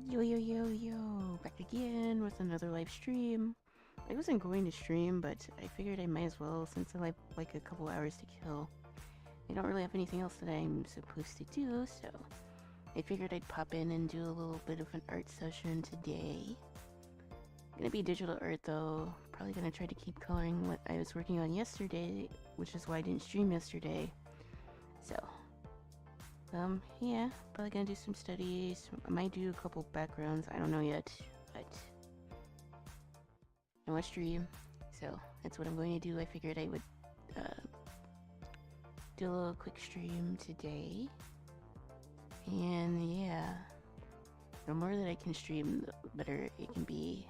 Yo, yo, yo, yo, back again with another live stream. I wasn't going to stream, but I figured I might as well since I have like a couple hours to kill. I don't really have anything else that I'm supposed to do, so I figured I'd pop in and do a little bit of an art session today. Gonna be digital art though, probably gonna try to keep coloring what I was working on yesterday, which is why I didn't stream yesterday. So, yeah, probably gonna do some studies. I might do a couple backgrounds, I don't know yet, but I want to stream, so that's what I'm going to do. I figured I would do a little quick stream today, and yeah, the more that I can stream, the better it can be.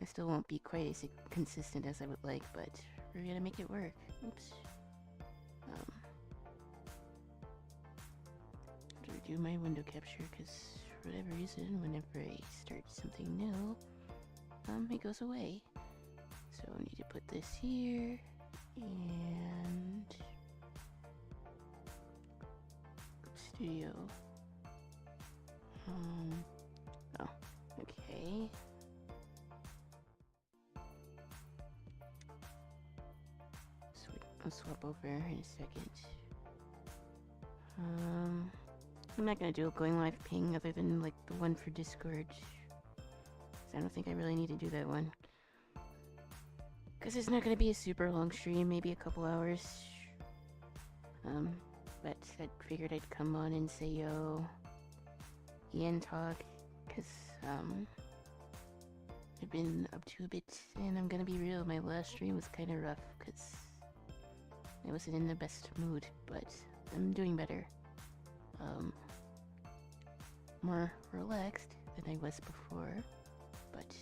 I still won't be quite as consistent as I would like, but we're gonna make it work. Oops. Do my window capture because for whatever reason, whenever I start something new, it goes away. So I need to put this here and studio. Oh, okay. I'll swap over in a second. I'm not gonna do a going live ping other than like the one for Discord. I don't think I really need to do that one. Because it's not gonna be a super long stream, maybe a couple hours. But I figured I'd come on and say yo and talk, because I've been up to a bit, and I'm gonna be real, my last stream was kind of rough, because I wasn't in the best mood, but I'm doing better. More relaxed than I was before, but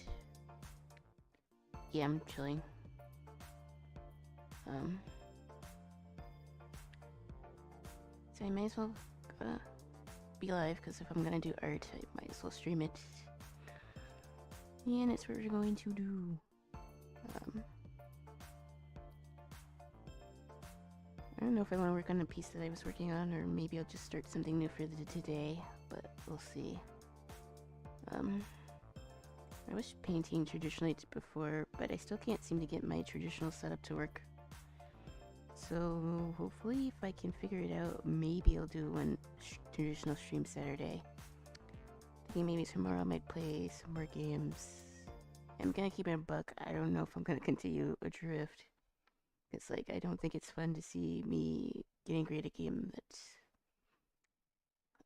yeah, I'm chilling. So I might as well be live, because if I'm gonna do art, I might as well stream it. And that's what we're going to do. I don't know if I want to work on a piece that I was working on, or maybe I'll just start something new for today, but we'll see. I was painting traditionally before, but I still can't seem to get my traditional setup to work. So hopefully if I can figure it out, maybe I'll do one traditional stream Saturday. I think maybe tomorrow I might play some more games. I'm gonna keep it a buck. I don't know if I'm gonna continue Adrift. It's like, I don't think it's fun to see me getting great at a game that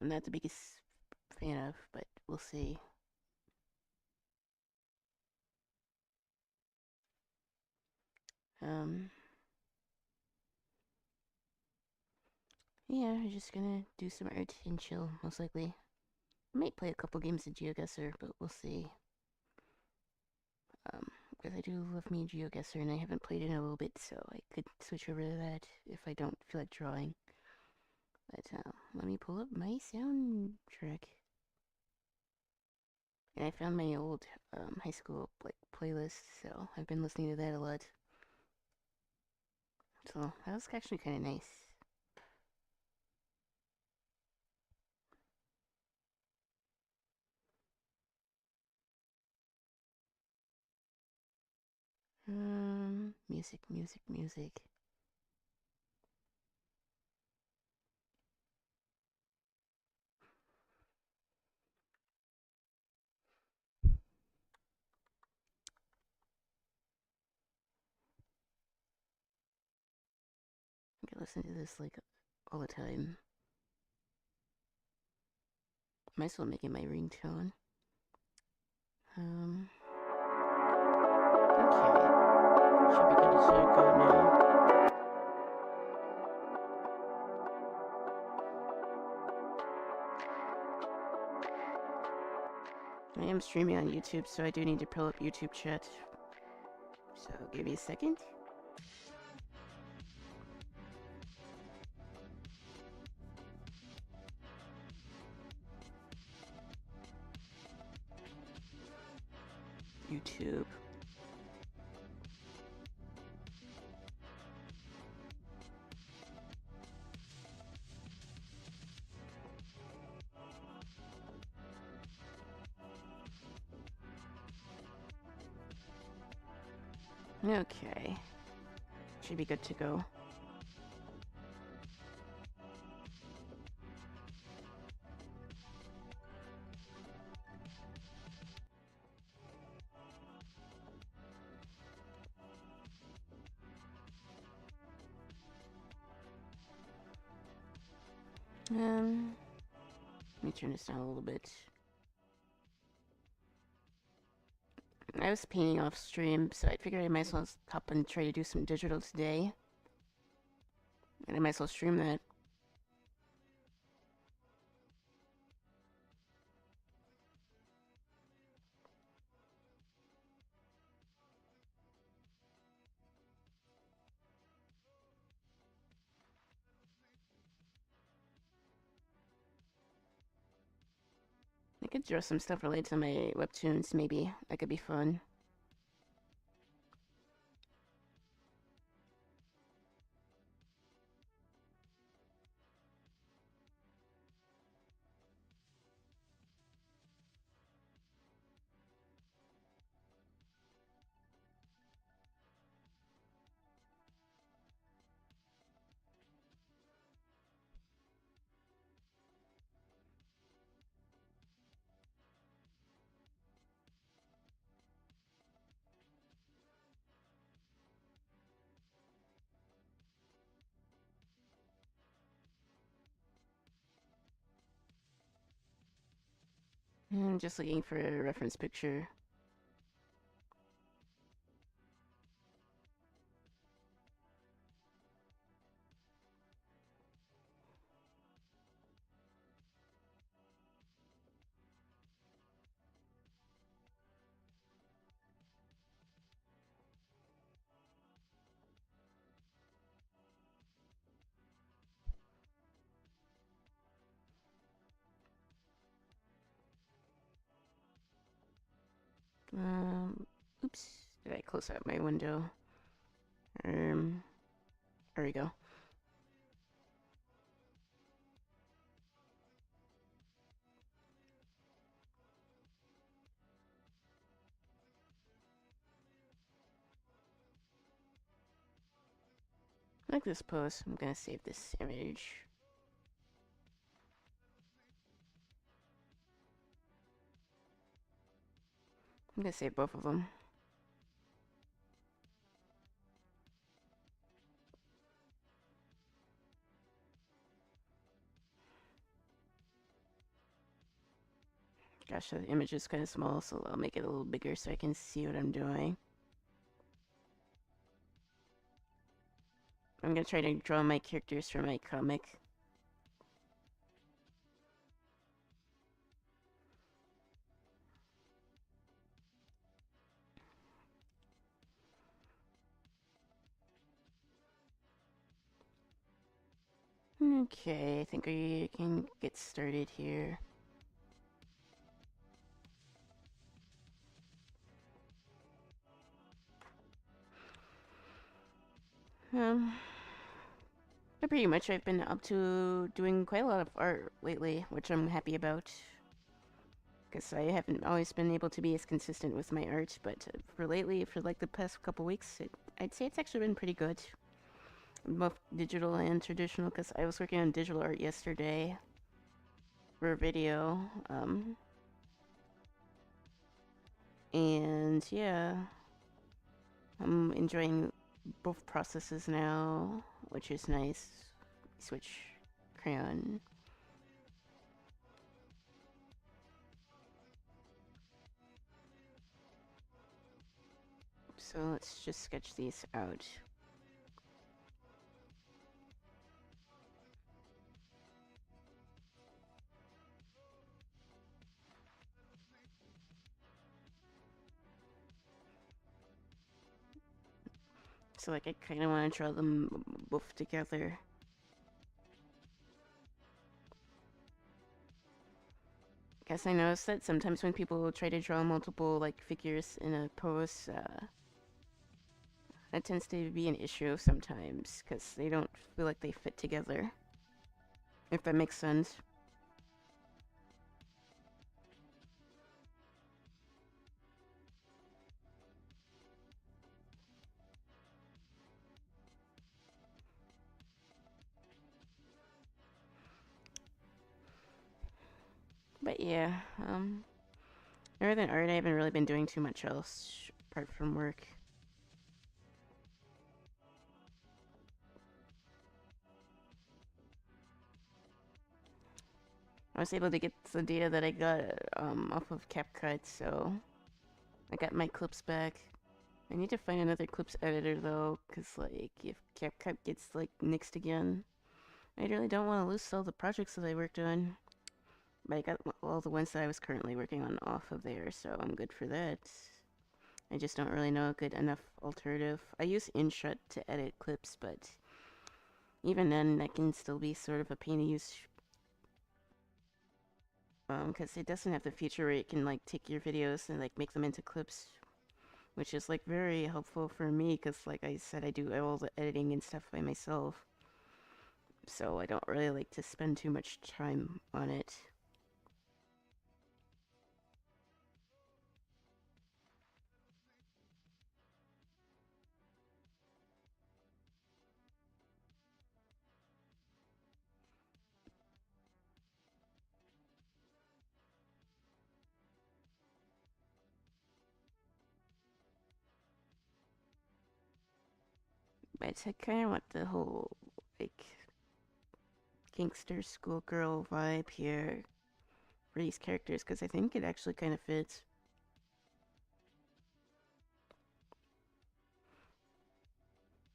I'm not the biggest fan of, but we'll see. Yeah, I'm just gonna do some art and chill, most likely. I might play a couple games of GeoGuessr, but we'll see. Because I do love me GeoGuessr, and I haven't played it in a little bit, so I could switch over to that if I don't feel like drawing. But let me pull up my soundtrack. And I found my old high school playlist, so I've been listening to that a lot. So that was actually kind of nice. Music, music, music. I can listen to this like all the time. Might as well make it my ringtone. Okay. Should be good to go now. I am streaming on YouTube, so I do need to pull up YouTube chat. So give me a second. YouTube. Okay. Should be good to go. Let me turn this down a little bit. I was painting off stream, so I figured I might as well hop and try to do some digital today. And I might as well stream that. I could draw some stuff related to my webtoons, maybe. That could be fun. I'm just looking for a reference picture. Oops. Did I close out my window? There we go. I like this pose. I'm gonna save this image. I'm gonna save both of them. Gosh, the image is kind of small, so I'll make it a little bigger so I can see what I'm doing. I'm gonna try to draw my characters for my comic. Okay, I think we can get started here. But pretty much I've been up to doing quite a lot of art lately, which I'm happy about. Because I haven't always been able to be as consistent with my art, but for lately, for like the past couple weeks, I'd say it's actually been pretty good. Both digital and traditional, because I was working on digital art yesterday for a video. And yeah, I'm enjoying both processes now, which is nice. Switch crayon. So let's just sketch these out. So like I kind of want to draw them both together. Guess I noticed that sometimes when people try to draw multiple like figures in a pose, that tends to be an issue sometimes because they don't feel like they fit together. If that makes sense. But yeah, other than art, I haven't really been doing too much else apart from work. I was able to get the data that I got off of CapCut, so I got my clips back. I need to find another clips editor though, cause like if CapCut gets like nixed again, I really don't want to lose all the projects that I worked on. But I got all the ones that I was currently working on off of there, so I'm good for that. I just don't really know a good enough alternative. I use InShot to edit clips, but even then, that can still be sort of a pain to use. Because it doesn't have the feature where it can like take your videos and like make them into clips, which is like very helpful for me. Because like I said, I do all the editing and stuff by myself, so I don't really like to spend too much time on it. But I kind of want the whole like gangster schoolgirl vibe here for these characters because I think it actually kind of fits.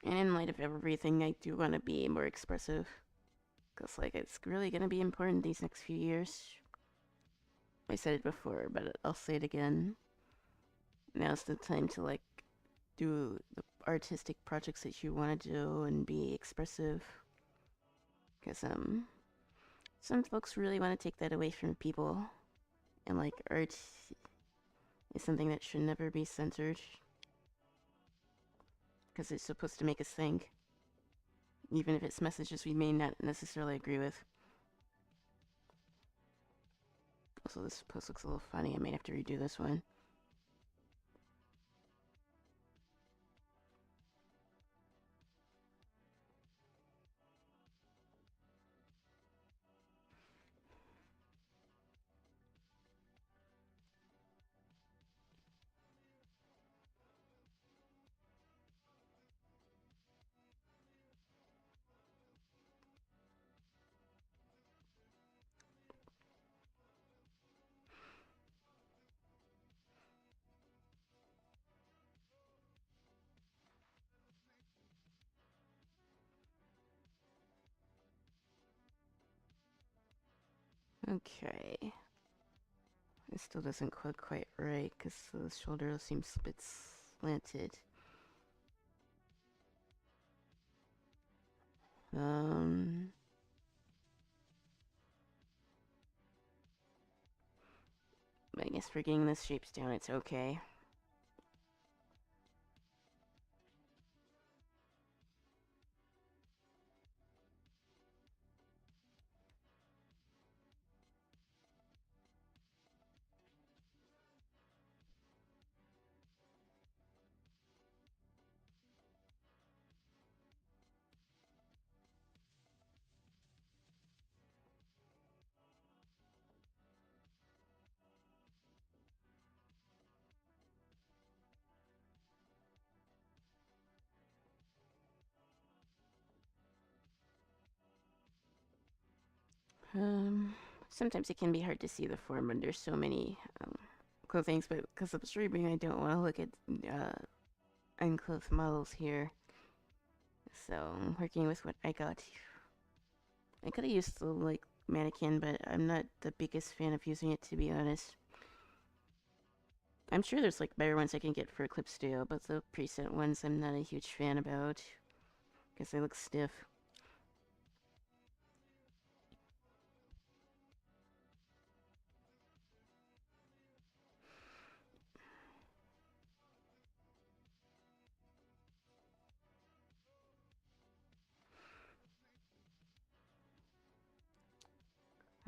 And in light of everything, I do want to be more expressive because like it's really gonna be important these next few years. I said it before, but I'll say it again. Now's the time to like do the artistic projects that you want to do and be expressive. Because some folks really want to take that away from people, and like art is something that should never be censored because it's supposed to make us think, even if it's messages we may not necessarily agree with. Also, this post looks a little funny. I might have to redo this one. Okay. It still doesn't look quite right because the shoulder seems a bit slanted. Um, I guess for getting the shapes down, it's okay. Um, Sometimes it can be hard to see the form under so many clothings, but because I'm streaming, I don't want to look at unclothed models here. So I'm working with what I got. I could have used the like mannequin, but I'm not the biggest fan of using it to be honest. I'm sure there's like better ones I can get for Clip Studio, but the preset ones I'm not a huge fan about because they look stiff.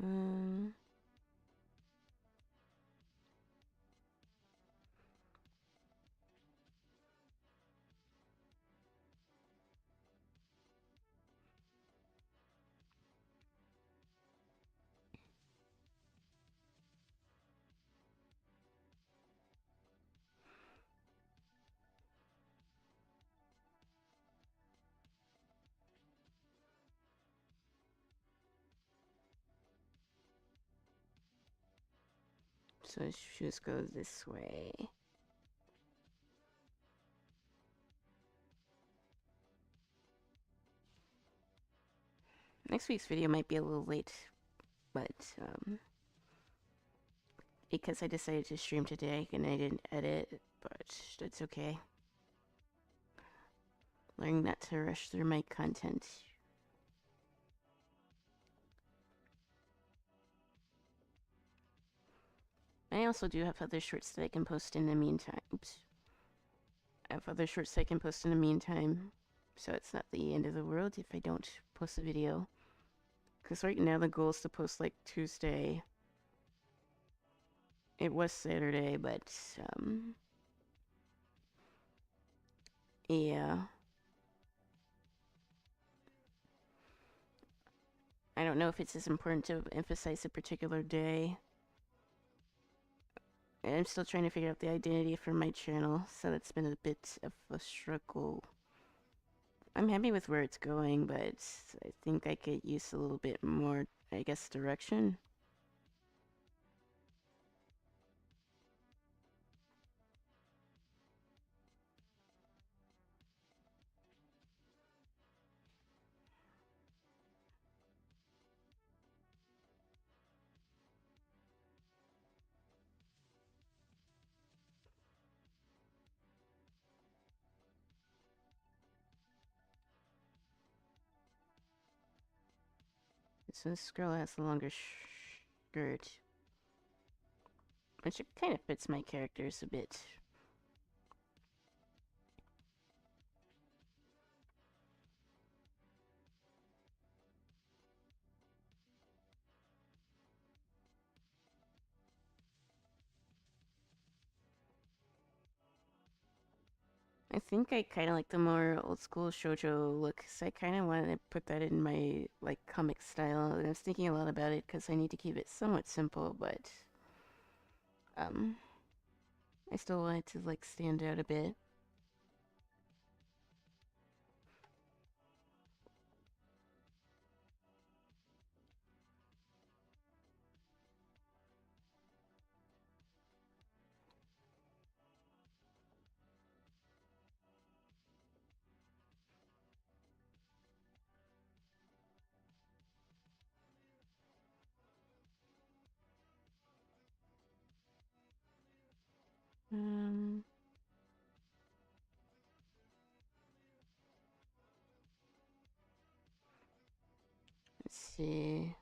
Um, So let's just go this way. Next week's video might be a little late, but because I decided to stream today and I didn't edit, but that's okay. Learning not to rush through my content. I also do have other shorts that I can post in the meantime. Oops. I have other shorts that I can post in the meantime, so it's not the end of the world if I don't post a video. Because right now the goal is to post like Tuesday. It was Saturday, but yeah. I don't know if it's as important to emphasize a particular day. I'm still trying to figure out the identity for my channel, so that's been a bit of a struggle. I'm happy with where it's going, but I think I could use a little bit more, I guess, direction. So this girl has a longer skirt, which kind of fits my characters a bit. I think I kind of like the more old school shoujo look, so I kind of wanted to put that in my like comic style. And I was thinking a lot about it because I need to keep it somewhat simple, but um, I still wanted to like stand out a bit. Um, let's see.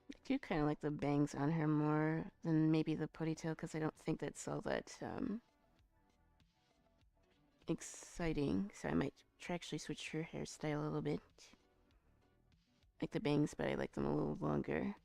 I do kind of like the bangs on her more than maybe the ponytail because I don't think that's all that exciting. So I might actually switch her hairstyle a little bit. Like the bangs, but I like them a little longer.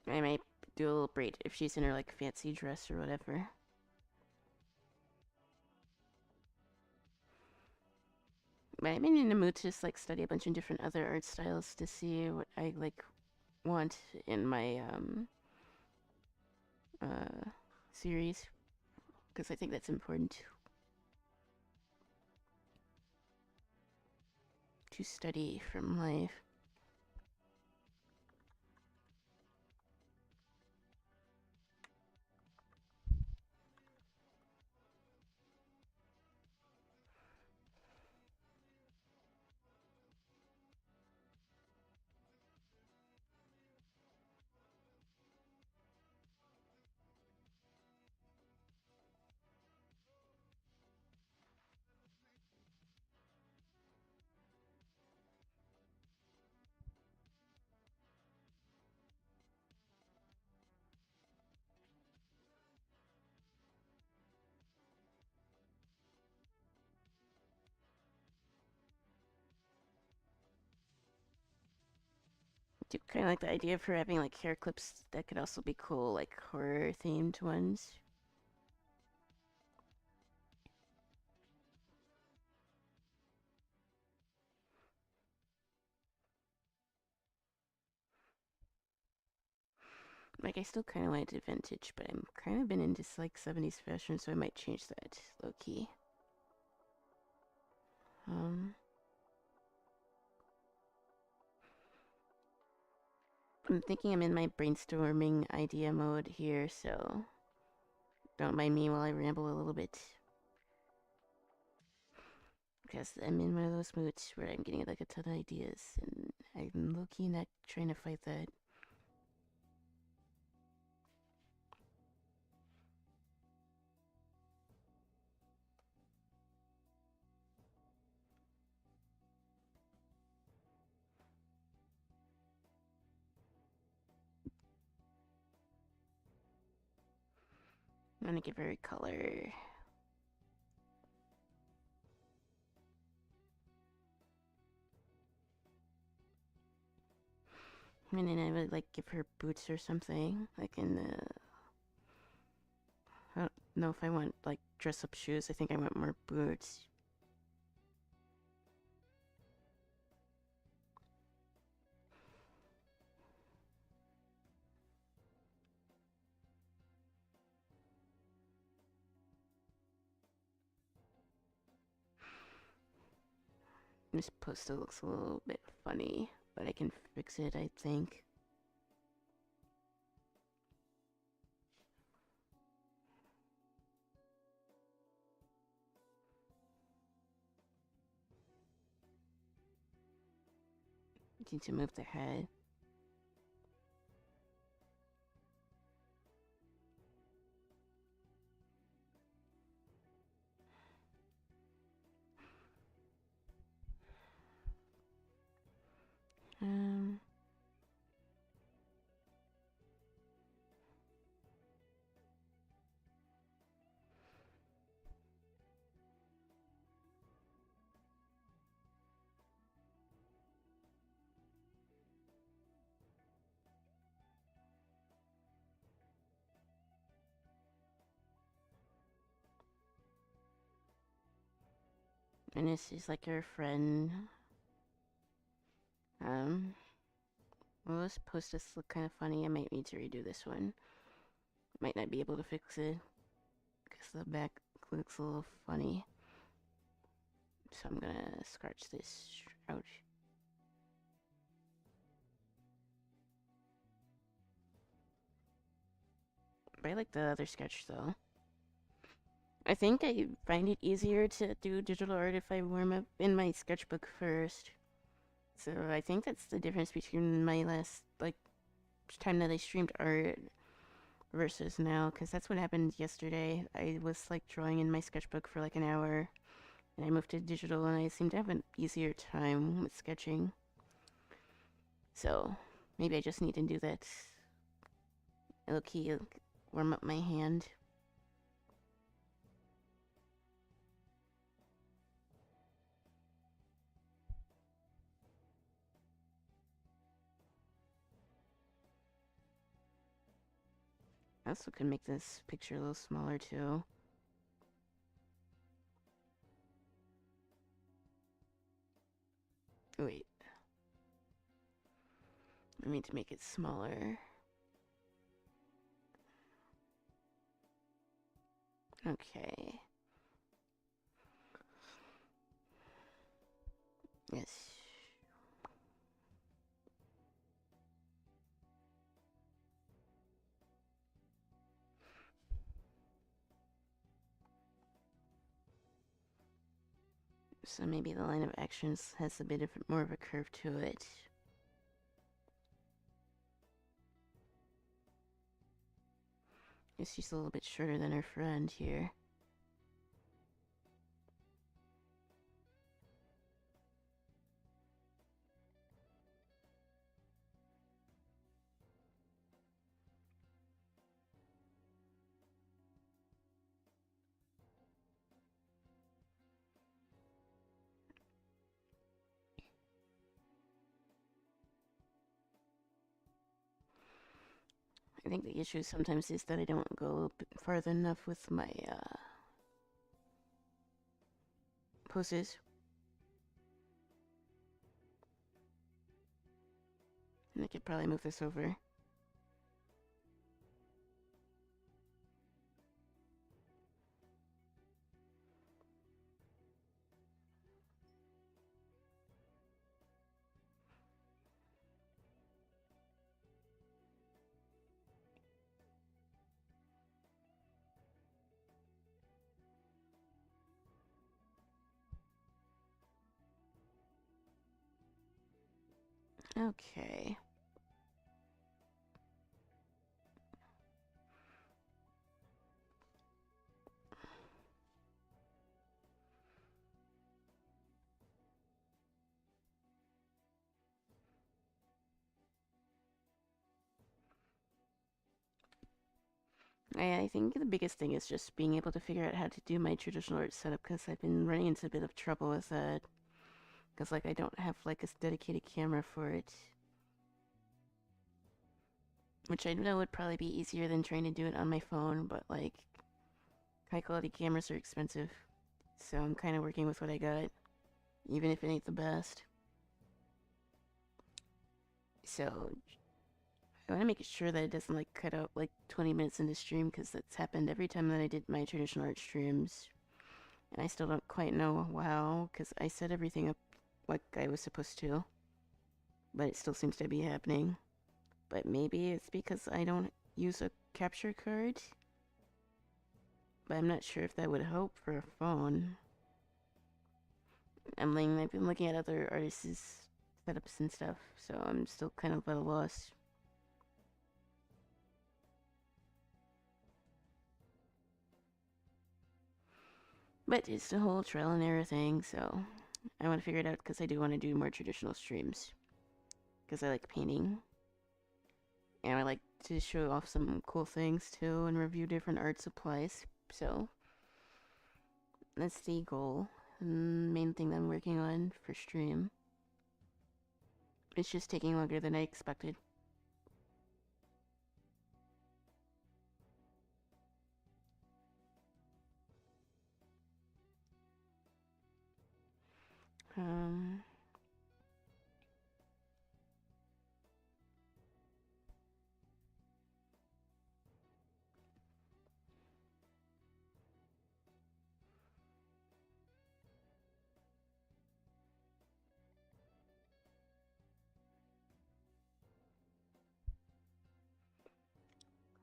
I might do a little braid if she's in her like fancy dress or whatever. But I'm in the mood to just like study a bunch of different other art styles to see what I like want in my series because I think that's important to study from life. do kind of like the idea for having like hair clips that could also be cool, like horror themed ones. Like I still kind of wanted it vintage, but I'm kind of been into like 70s fashion, so I might change that low key. Um, I'm thinking I'm in my brainstorming idea mode here, so don't mind me while I ramble a little bit. Because I'm in one of those moods where I'm getting like a ton of ideas, and I'm low-key not trying to fight that. I'm gonna give her a color. And then I would like give her boots or something, like in the. I don't know if I want like dress up shoes. I think I want more boots. This poster looks a little bit funny, but I can fix it, I think. Need to move the head. Um, and this is like her friend. Um, well, this post-its look kind of funny. I might need to redo this one. Might not be able to fix it because the back looks a little funny. So I'm gonna scratch this out. But I like the other sketch though. I think I find it easier to do digital art if I warm up in my sketchbook first. So I think that's the difference between my last like time that I streamed art versus now, because that's what happened yesterday. I was like drawing in my sketchbook for like an hour, and I moved to digital, and I seem to have an easier time with sketching. So maybe I just need to do that. Okay, warm up my hand. I also could make this picture a little smaller too. Wait, I need to make it smaller. Okay. Yes. So maybe the line of actions has a bit of more of a curve to it. Guess she's a little bit shorter than her friend here. I think the issue sometimes is that I don't go farther enough with my poses. And I could probably move this over. Okay. I think the biggest thing is just being able to figure out how to do my traditional art setup because I've been running into a bit of trouble with that. Because, like, I don't have, like, a dedicated camera for it. Which I know would probably be easier than trying to do it on my phone, but, like, high quality cameras are expensive. So I'm kind of working with what I got, even if it ain't the best. So I want to make sure that it doesn't, like, cut out, like, 20 minutes into stream, because that's happened every time that I did my traditional art streams. And I still don't quite know how, because I set everything up like I was supposed to. But it still seems to be happening. But maybe it's because I don't use a capture card. But I'm not sure if that would help for a phone. I've been looking at other artists' setups and stuff, so I'm still kind of at a loss. But it's the whole trial and error thing, so I want to figure it out because I do want to do more traditional streams. Because I like painting. And I like to show off some cool things too and review different art supplies. So that's the goal. And main thing that I'm working on for stream. It's just taking longer than I expected. Um,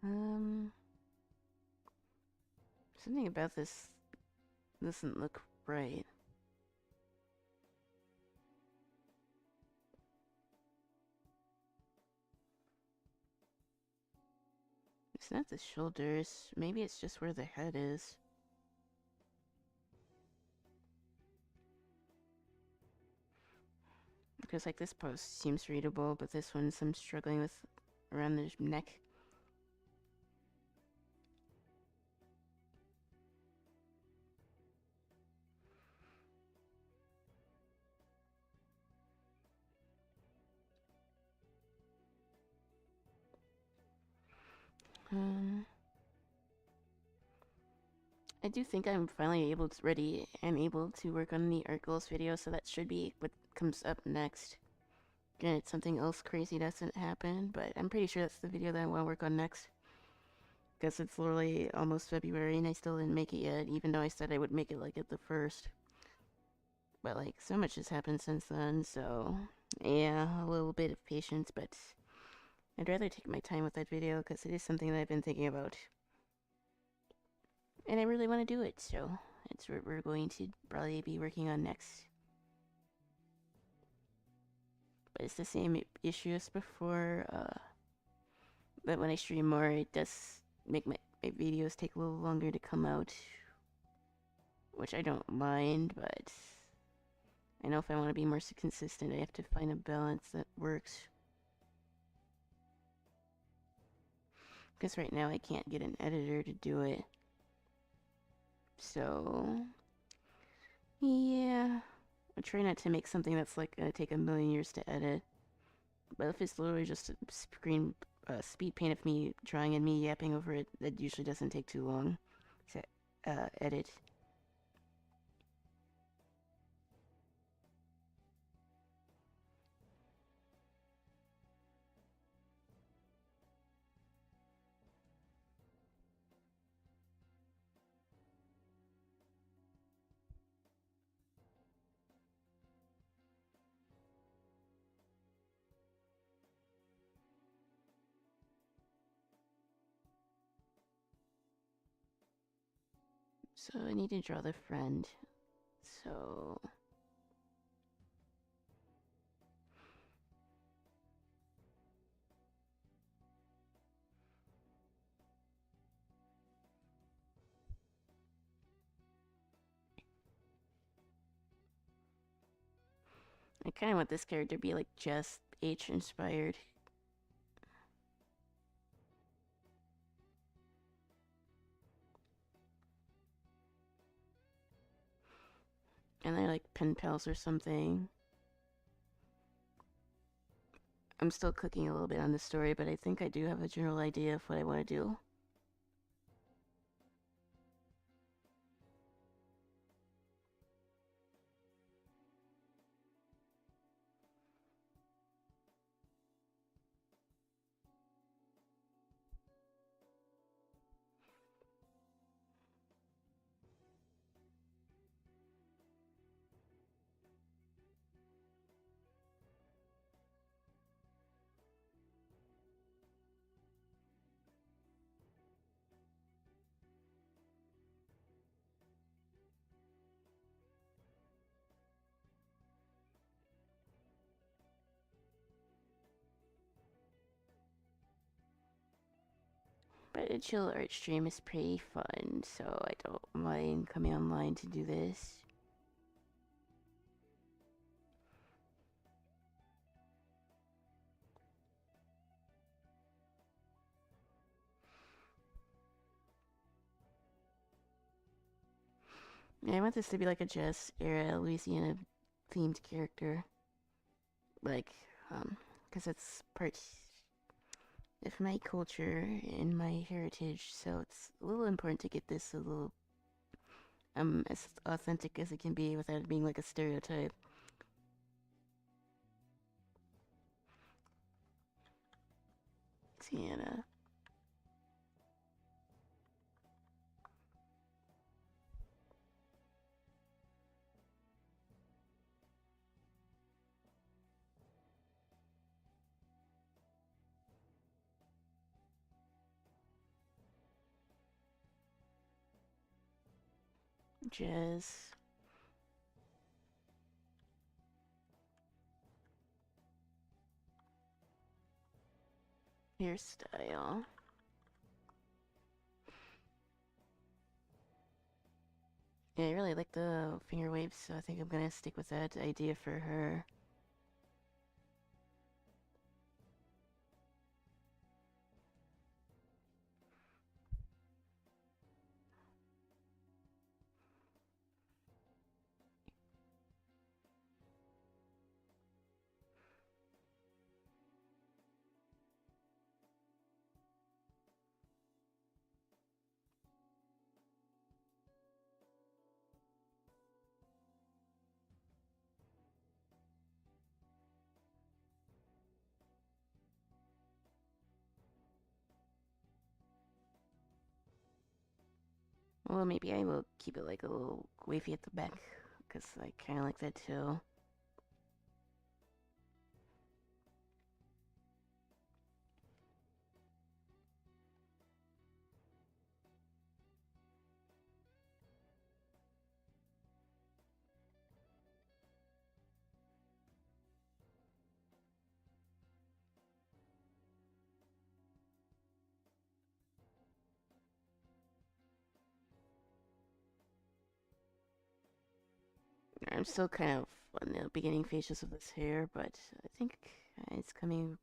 um, Something about this doesn't look right. It's not the shoulders. Maybe it's just where the head is. Because, like, this post seems readable, but this one I'm struggling with around the neck. Um, I do think I'm finally ready and able to work on the art goals video, so that should be what comes up next. Granted, something else crazy doesn't happen, but I'm pretty sure that's the video that I want to work on next. Because it's literally almost February and I still didn't make it yet, even though I said I would make it like at the first. But like, so much has happened since then, so yeah, a little bit of patience, but I'd rather take my time with that video because it is something that I've been thinking about. And I really want to do it, so it's what we're going to probably be working on next. But it's the same issue as before, but when I stream more, it does make my videos take a little longer to come out, which I don't mind, but I know if I want to be more consistent, I have to find a balance that works. Because right now I can't get an editor to do it. So, yeah. I try not to make something that's like gonna take a million years to edit. But if it's literally just a speed paint of me drawing and me yapping over it. That usually doesn't take too long to edit. So I need to draw the friend. So I kind of want this character to be like just H inspired. And they're like pen pals or something. I'm still cooking a little bit on the story, but I think I do have a general idea of what I want to do. But a chill art stream is pretty fun, so I don't mind coming online to do this. Yeah, I want this to be like a jazz era Louisiana themed character. Like, because it's part of my culture and my heritage, so it's a little important to get this a little as authentic as it can be without it being like a stereotype. Tiana. Jazz. Hairstyle. Yeah, I really like the finger waves, so I think I'm gonna stick with that idea for her. Well, maybe I will keep it like a little wavy at the back, because I kind of like that too. I'm still kind of on the beginning phases of this hair, but I think it's coming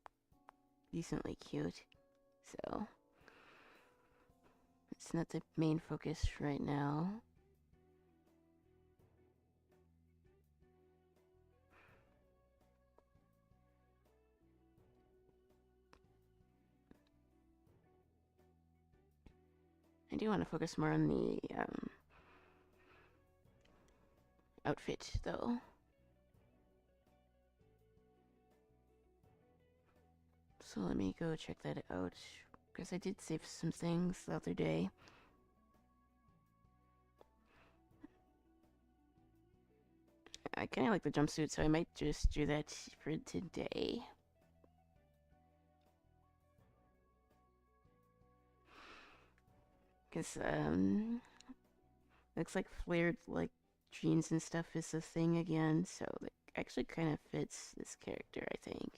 decently cute. So, it's not the main focus right now. do want to focus more on the outfit, though. So let me go check that out, because I did save some things the other day. I kind of like the jumpsuit, so I might just do that for today. Because, looks like flared, like, jeans and stuff is a thing again, so it actually kind of fits this character, I think.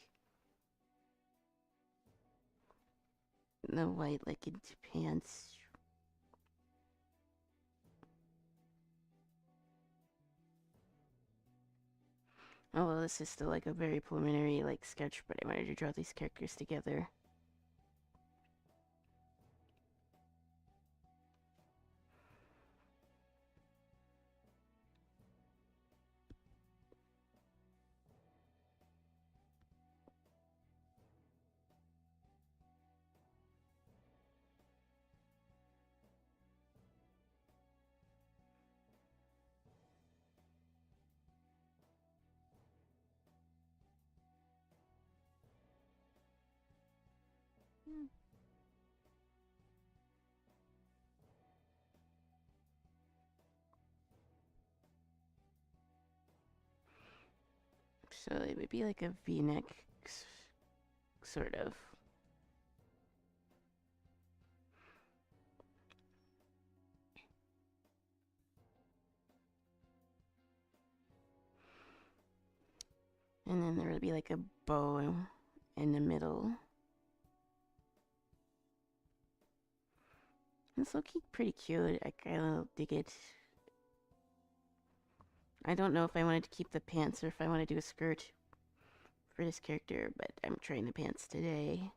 The white, like, into pants. Oh, well, this is still, like, a very preliminary, like, sketch, but I wanted to draw these characters together. So it would be like a V-neck, sort of. And then there would be like a bow in the middle. It's looking pretty cute. I kind of dig it. I don't know if I wanted to keep the pants or if I want to do a skirt for this character, but I'm trying the pants today.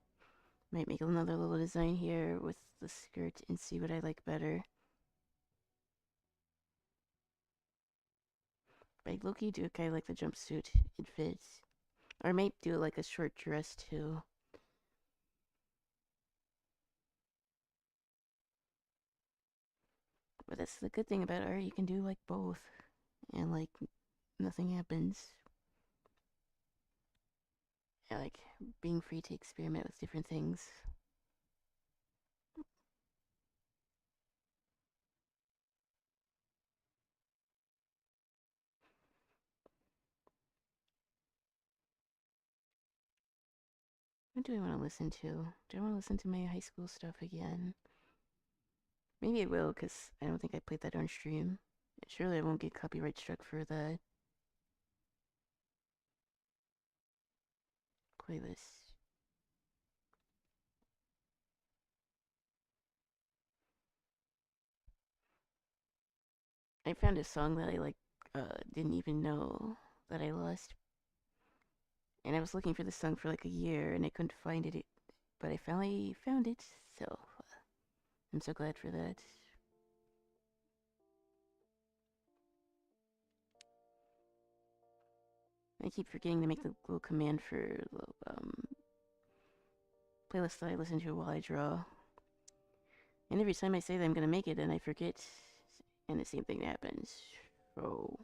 Might make another little design here with the skirt and see what I like better. But I low-key do kind of like the jumpsuit. It fits. Or I might do like a short dress too. But that's the good thing about art. You can do like both. And like nothing happens. I like being free to experiment with different things. What do I want to listen to? Do I want to listen to my high school stuff again? Maybe I will, because I don't think I played that on stream. Surely I won't get copyright struck for the playlist. I found a song that I like, didn't even know that I lost. And I was looking for this song for like a year and I couldn't find it, but I finally found it, so I'm so glad for that. I keep forgetting to make the little command for the playlist that I listen to while I draw. And every time I say that I'm gonna make it and I forget, and the same thing happens. So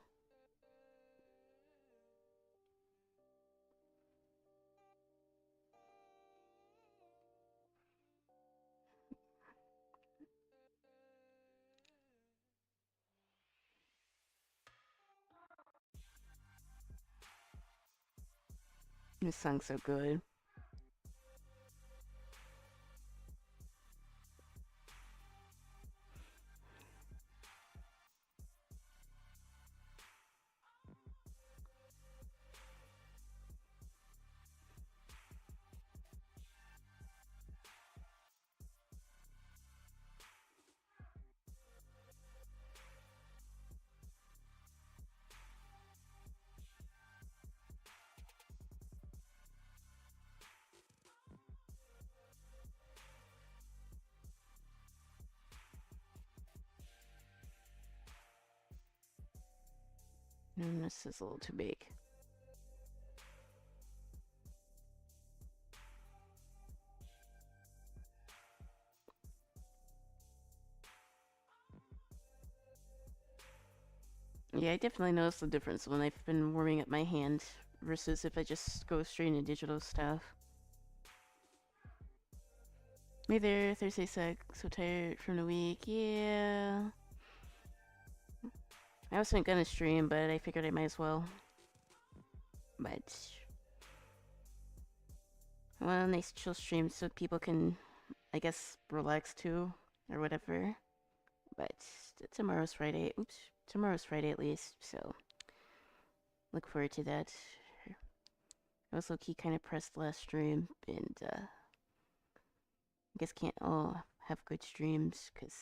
this song's so good. And this is a little too big. Yeah, I definitely noticed the difference when I've been warming up my hand versus if I just go straight into digital stuff. Hey there, Thursday sec. So tired from the week. Yeah. I wasn't gonna stream, but I figured I might as well. But, well, nice chill stream so people can, I guess, relax too, or whatever. But tomorrow's Friday. Oops. Tomorrow's Friday at least, so look forward to that. I was low-key kind of pressed last stream, and I guess can't all have good streams, because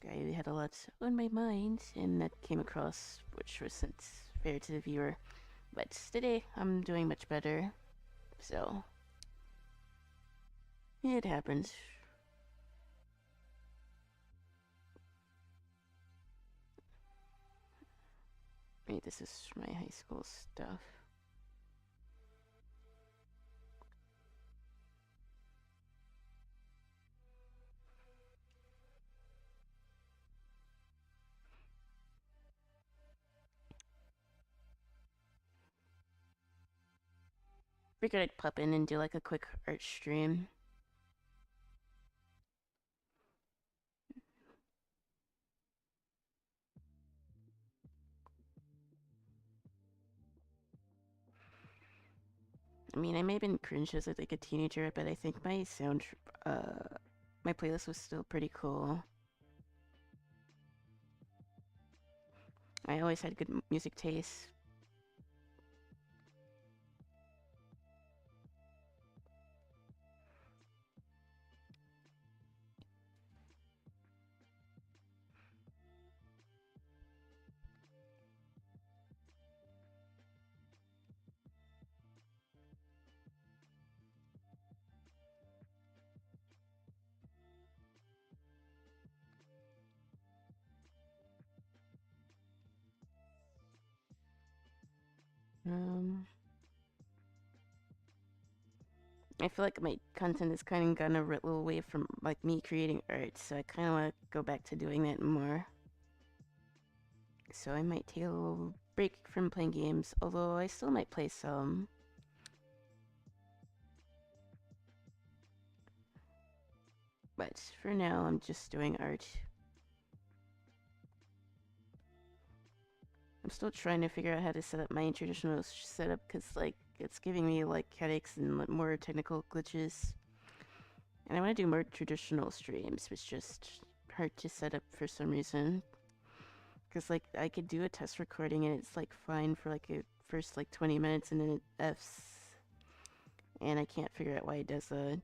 I had a lot on my mind, and that came across, which wasn't fair to the viewer. But today, I'm doing much better, so it happens. Wait, this is my high school stuff. Figured I'd pop in and do like a quick art stream. I mean, I may have been cringe as like a teenager, but I think my playlist was still pretty cool. I always had good music taste. Um, I feel like my content has kind of gone a little away from like me creating art, so I kind of want to go back to doing that more. So I might take a little break from playing games, although I still might play some. But for now, I'm just doing art. I'm still trying to figure out how to set up my traditional setup because like it's giving me like headaches and like, more technical glitches. And I want to do more traditional streams, which just hard to set up for some reason. Because like I could do a test recording and it's like fine for like a first like 20 minutes and then it f's, and I can't figure out why it does that.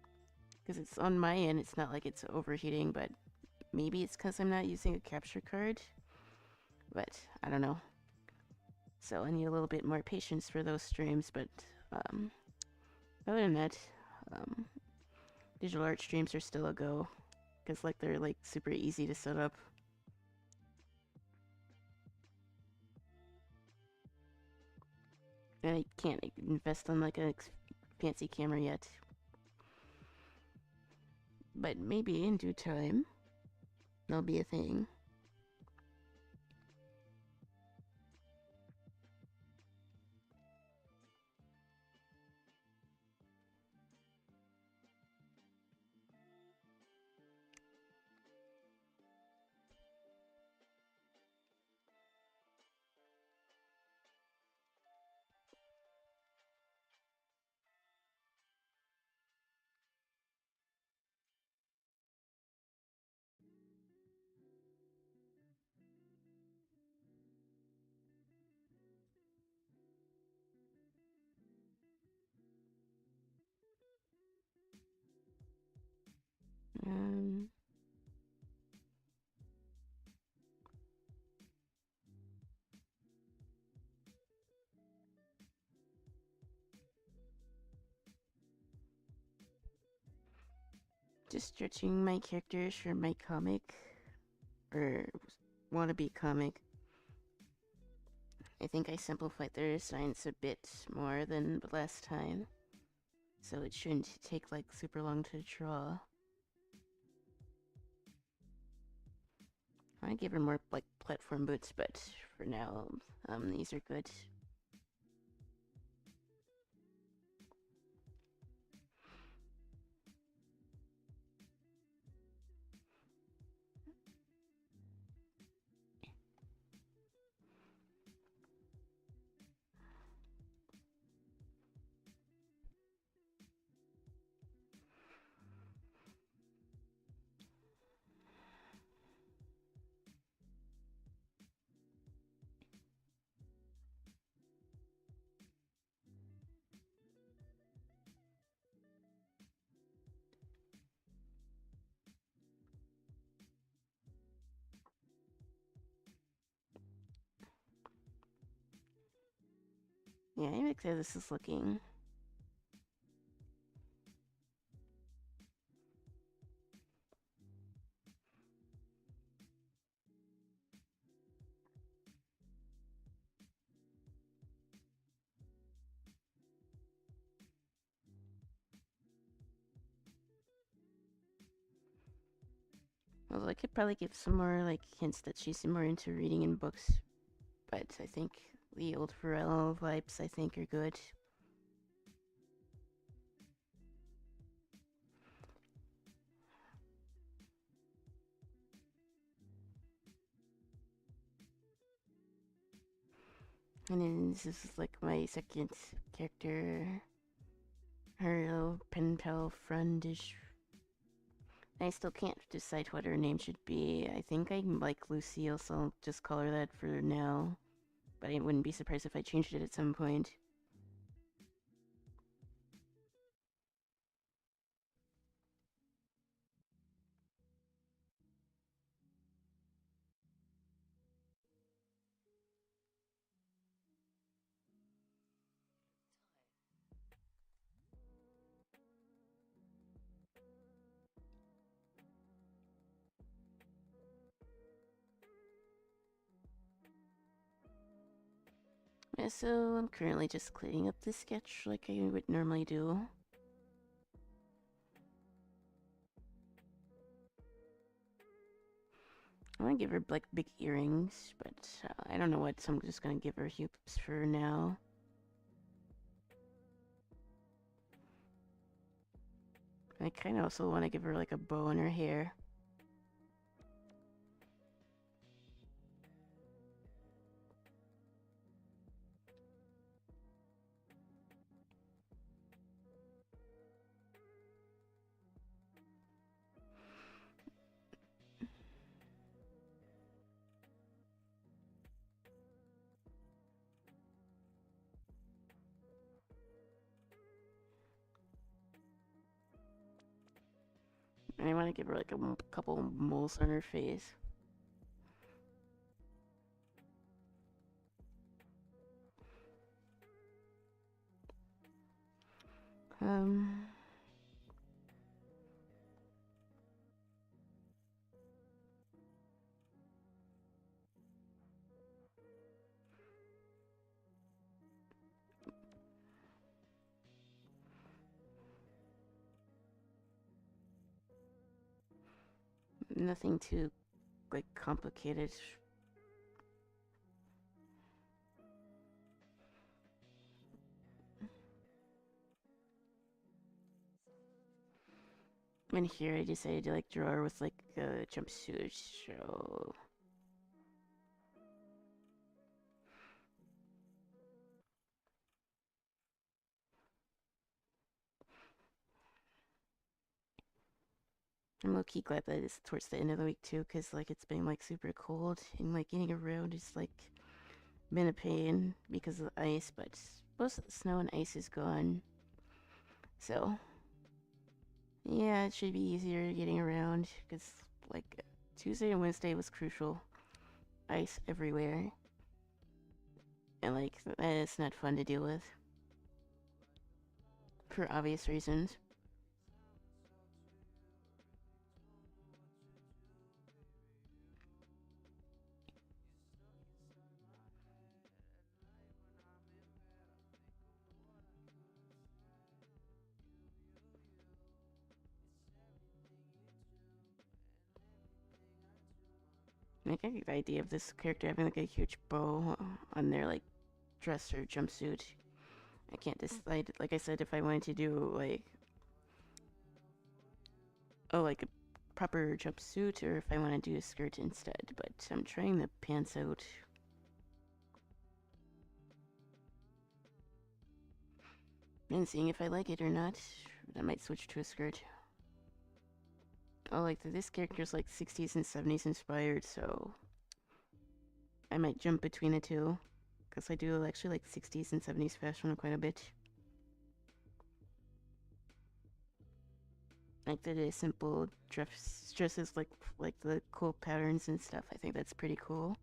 Because it's on my end, it's not like it's overheating, but maybe it's because I'm not using a capture card. But I don't know. So I need a little bit more patience for those streams. But other than that, um, digital art streams are still a go. Because like they're like super easy to set up. And I can't invest on like a fancy camera yet. But maybe in due time, that'll be a thing. Um, just stretching my characters for my comic, or wannabe comic. I think I simplified their designs a bit more than the last time, so it shouldn't take like super long to draw. I give her more like platform boots, but for now, these are good. Yeah, I like how this is looking. Although I could probably give some more like hints that she's more into reading and books, but I think the old Pharrell vibes I think are good. And then this is like my second character, her little pen pal friend-ish. I still can't decide what her name should be. I think I like Lucille, so I'll just call her that for now. But I wouldn't be surprised if I changed it at some point. Yeah, so I'm currently just cleaning up this sketch like I would normally do. I want to give her like big earrings, but I don't know what, so I'm just gonna give her hoops for now. I kind of also want to give her like a bow in her hair. And I want to give her like a couple moles on her face. Um, Nothing too like complicated. And here I decided to like draw her with like a jumpsuit, so I'm low-key glad that it's towards the end of the week too, cause like it's been like super cold and like getting around is like been a pain because of the ice, but most of the snow and ice is gone. So yeah, it should be easier getting around because like Tuesday and Wednesday was crucial. Ice everywhere. And like it's not fun to deal with. For obvious reasons. Like, I get the idea of this character having like a huge bow on their like dress or jumpsuit. I can't decide, like I said, if I wanted to do like, oh, like a proper jumpsuit or if I want to do a skirt instead, but I'm trying the pants out. And seeing if I like it or not. I might switch to a skirt. Oh, like this character's like 60s and 70s inspired, so I might jump between the two. Because I do actually like 60s and 70s fashion quite a bit. Like the simple dresses like the cool patterns and stuff. I think that's pretty cool.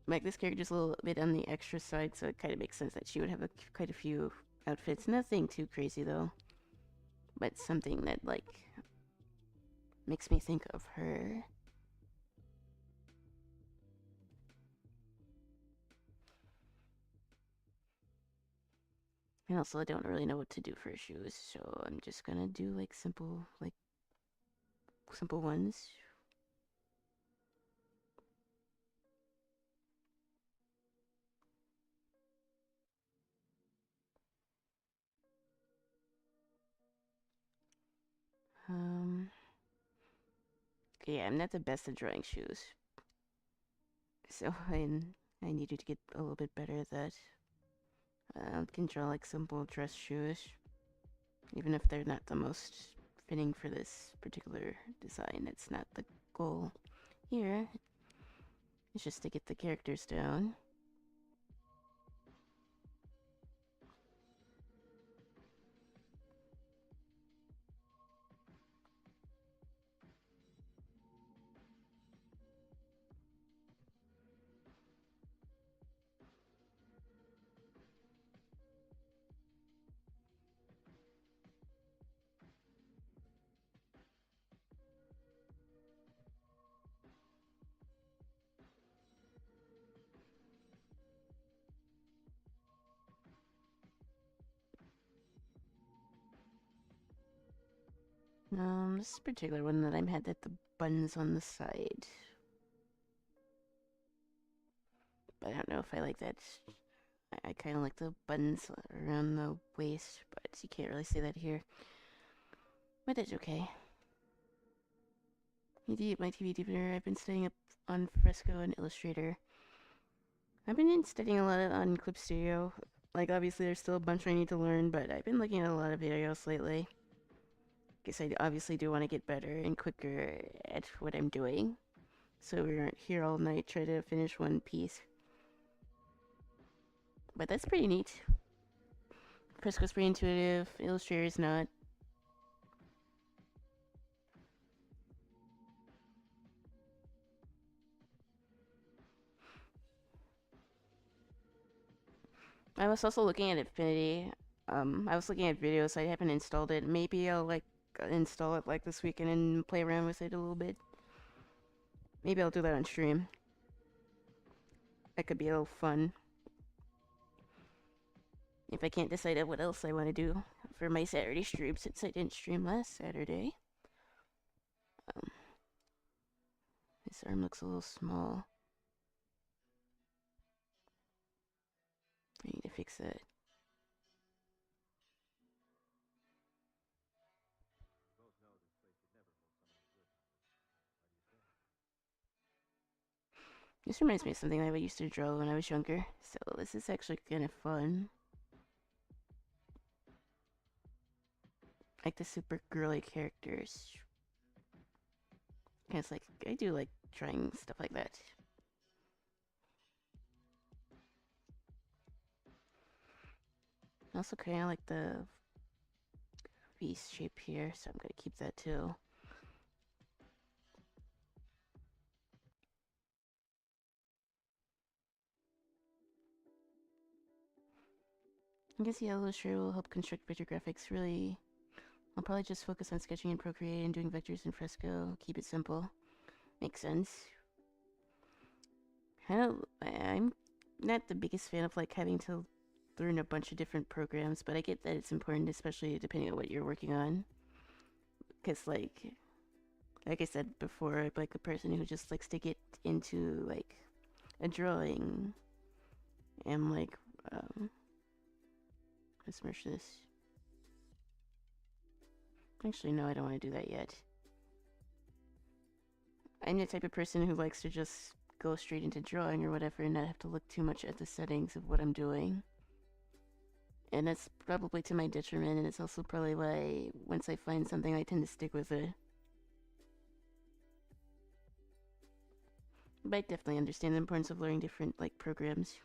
Like this character's a little bit on the extra side, so it kind of makes sense that she would have quite a few outfits. Nothing too crazy though, but something that like makes me think of her. And also, I don't really know what to do for shoes, so I'm just gonna do like simple ones. Um, yeah, I'm not the best at drawing shoes, so I need you to get a little bit better at that. I can draw like simple dress shoes, even if they're not the most fitting for this particular design. It's not the goal here. It's just to get the characters down. This particular one that I'm had that the buttons on the side. But I don't know if I like that. I kind of like the buttons around the waist, but you can't really see that here. But it's okay. Indeed, my TV tutor, I've been studying up on Fresco and Illustrator. I've been studying a lot on Clip Studio. Like, obviously, there's still a bunch I need to learn, but I've been looking at a lot of videos lately. Guess I obviously do want to get better and quicker at what I'm doing. So we aren't here all night trying to finish one piece. But that's pretty neat. Fresco's pretty intuitive, Illustrator's not. I was also looking at Infinity. I was looking at videos. I haven't installed it. Maybe I'll like install it like this weekend and play around with it a little bit. Maybe I'll do that on stream. That could be a little fun. If I can't decide what else I want to do for my Saturday stream, since I didn't stream last Saturday. This arm looks a little small. I need to fix that. This reminds me of something I used to draw when I was younger, so this is actually kind of fun. Like the super girly characters. Kind of like, I do like trying stuff like that. I also kind of like the V shape here, so I'm gonna keep that too. I guess the Illustrator will help construct picture graphics. Really, I'll probably just focus on sketching in Procreate and doing vectors in Fresco. Keep it simple. Makes sense. I'm not the biggest fan of like having to learn a bunch of different programs, but I get that it's important, especially depending on what you're working on. Because, like I said before, I'm like a person who just likes to get into, like, a drawing. And, like, let's merge this. Actually, no, I don't want to do that yet. I'm the type of person who likes to just go straight into drawing or whatever and not have to look too much at the settings of what I'm doing. And that's probably to my detriment, and it's also probably why once I find something, I tend to stick with it. But I definitely understand the importance of learning different, like, programs.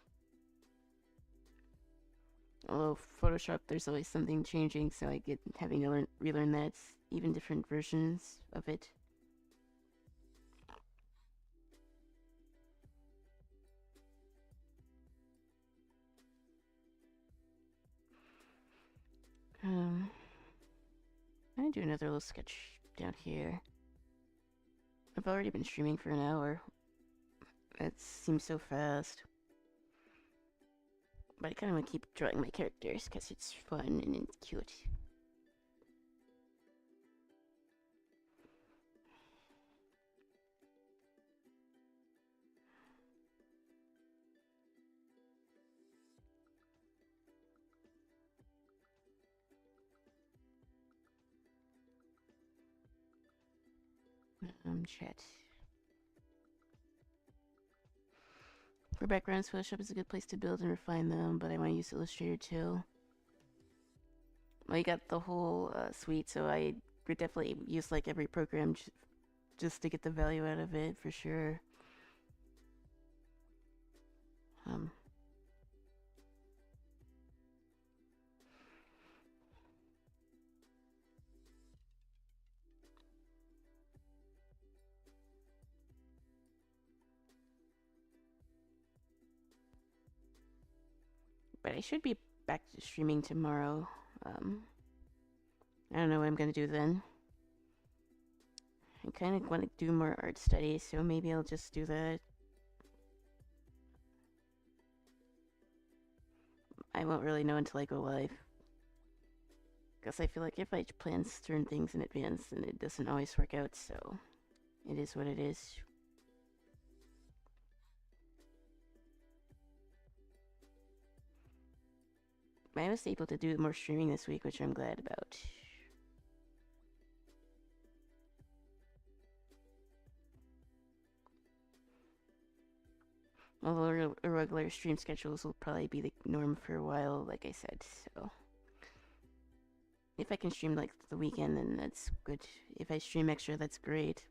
Although Photoshop, there's always something changing, so I get having to relearn that, even different versions of it. I'm gonna do another little sketch down here. I've already been streaming for an hour. It seems so fast. But I kind of want to keep drawing my characters because it's fun and it's cute. Chat. For backgrounds, Photoshop is a good place to build and refine them, but I want to use Illustrator too. Well, you got the whole suite, so I would definitely use like every program just to get the value out of it for sure. But I should be back to streaming tomorrow. I don't know what I'm gonna do then. I kind of want to do more art studies, so maybe I'll just do that. I won't really know until I go live. Because I feel like if I plan certain things in advance, then it doesn't always work out, so it is what it is. I was able to do more streaming this week, which I'm glad about. Although irregular stream schedules will probably be the norm for a while, like I said, so. If I can stream like the weekend, then that's good. If I stream extra, that's great.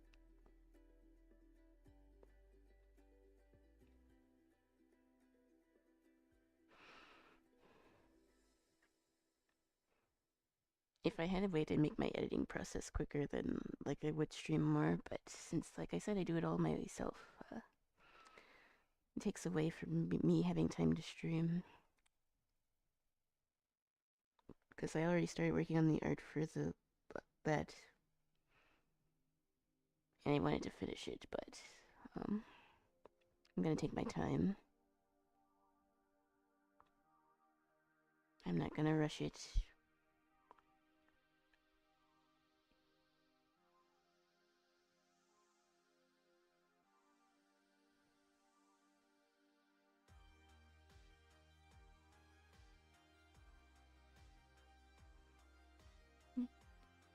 If I had a way to make my editing process quicker, then like I would stream more. But since, like I said, I do it all myself, it takes away from me having time to stream. Because I already started working on the art for that, and I wanted to finish it, but I'm gonna take my time. I'm not gonna rush it.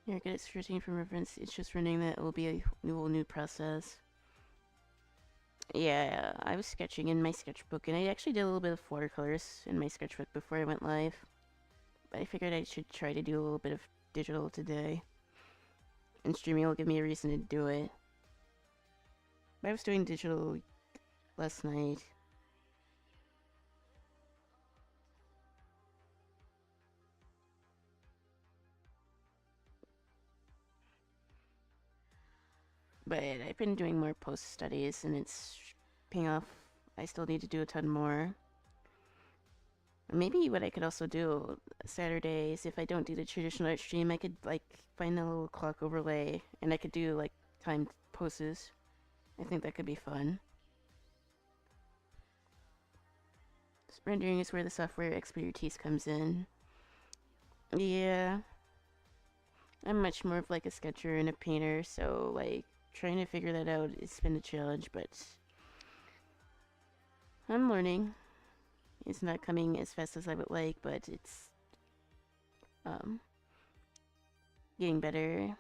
You're good at switching from reference. It's just running that will be a new process. Yeah, I was sketching in my sketchbook, and I actually did a little bit of watercolors in my sketchbook before I went live. But I figured I should try to do a little bit of digital today. And streaming will give me a reason to do it. But I was doing digital last night. But I've been doing more post studies, and it's paying off. I still need to do a ton more. Maybe what I could also do Saturdays, if I don't do the traditional art stream, I could like find a little clock overlay, and I could do like timed poses. I think that could be fun. rendering is where the software expertise comes in. Yeah, I'm much more of like a sketcher and a painter, so like trying to figure that out has been a challenge, but I'm learning. It's not coming as fast as I would like, but it's um, getting better.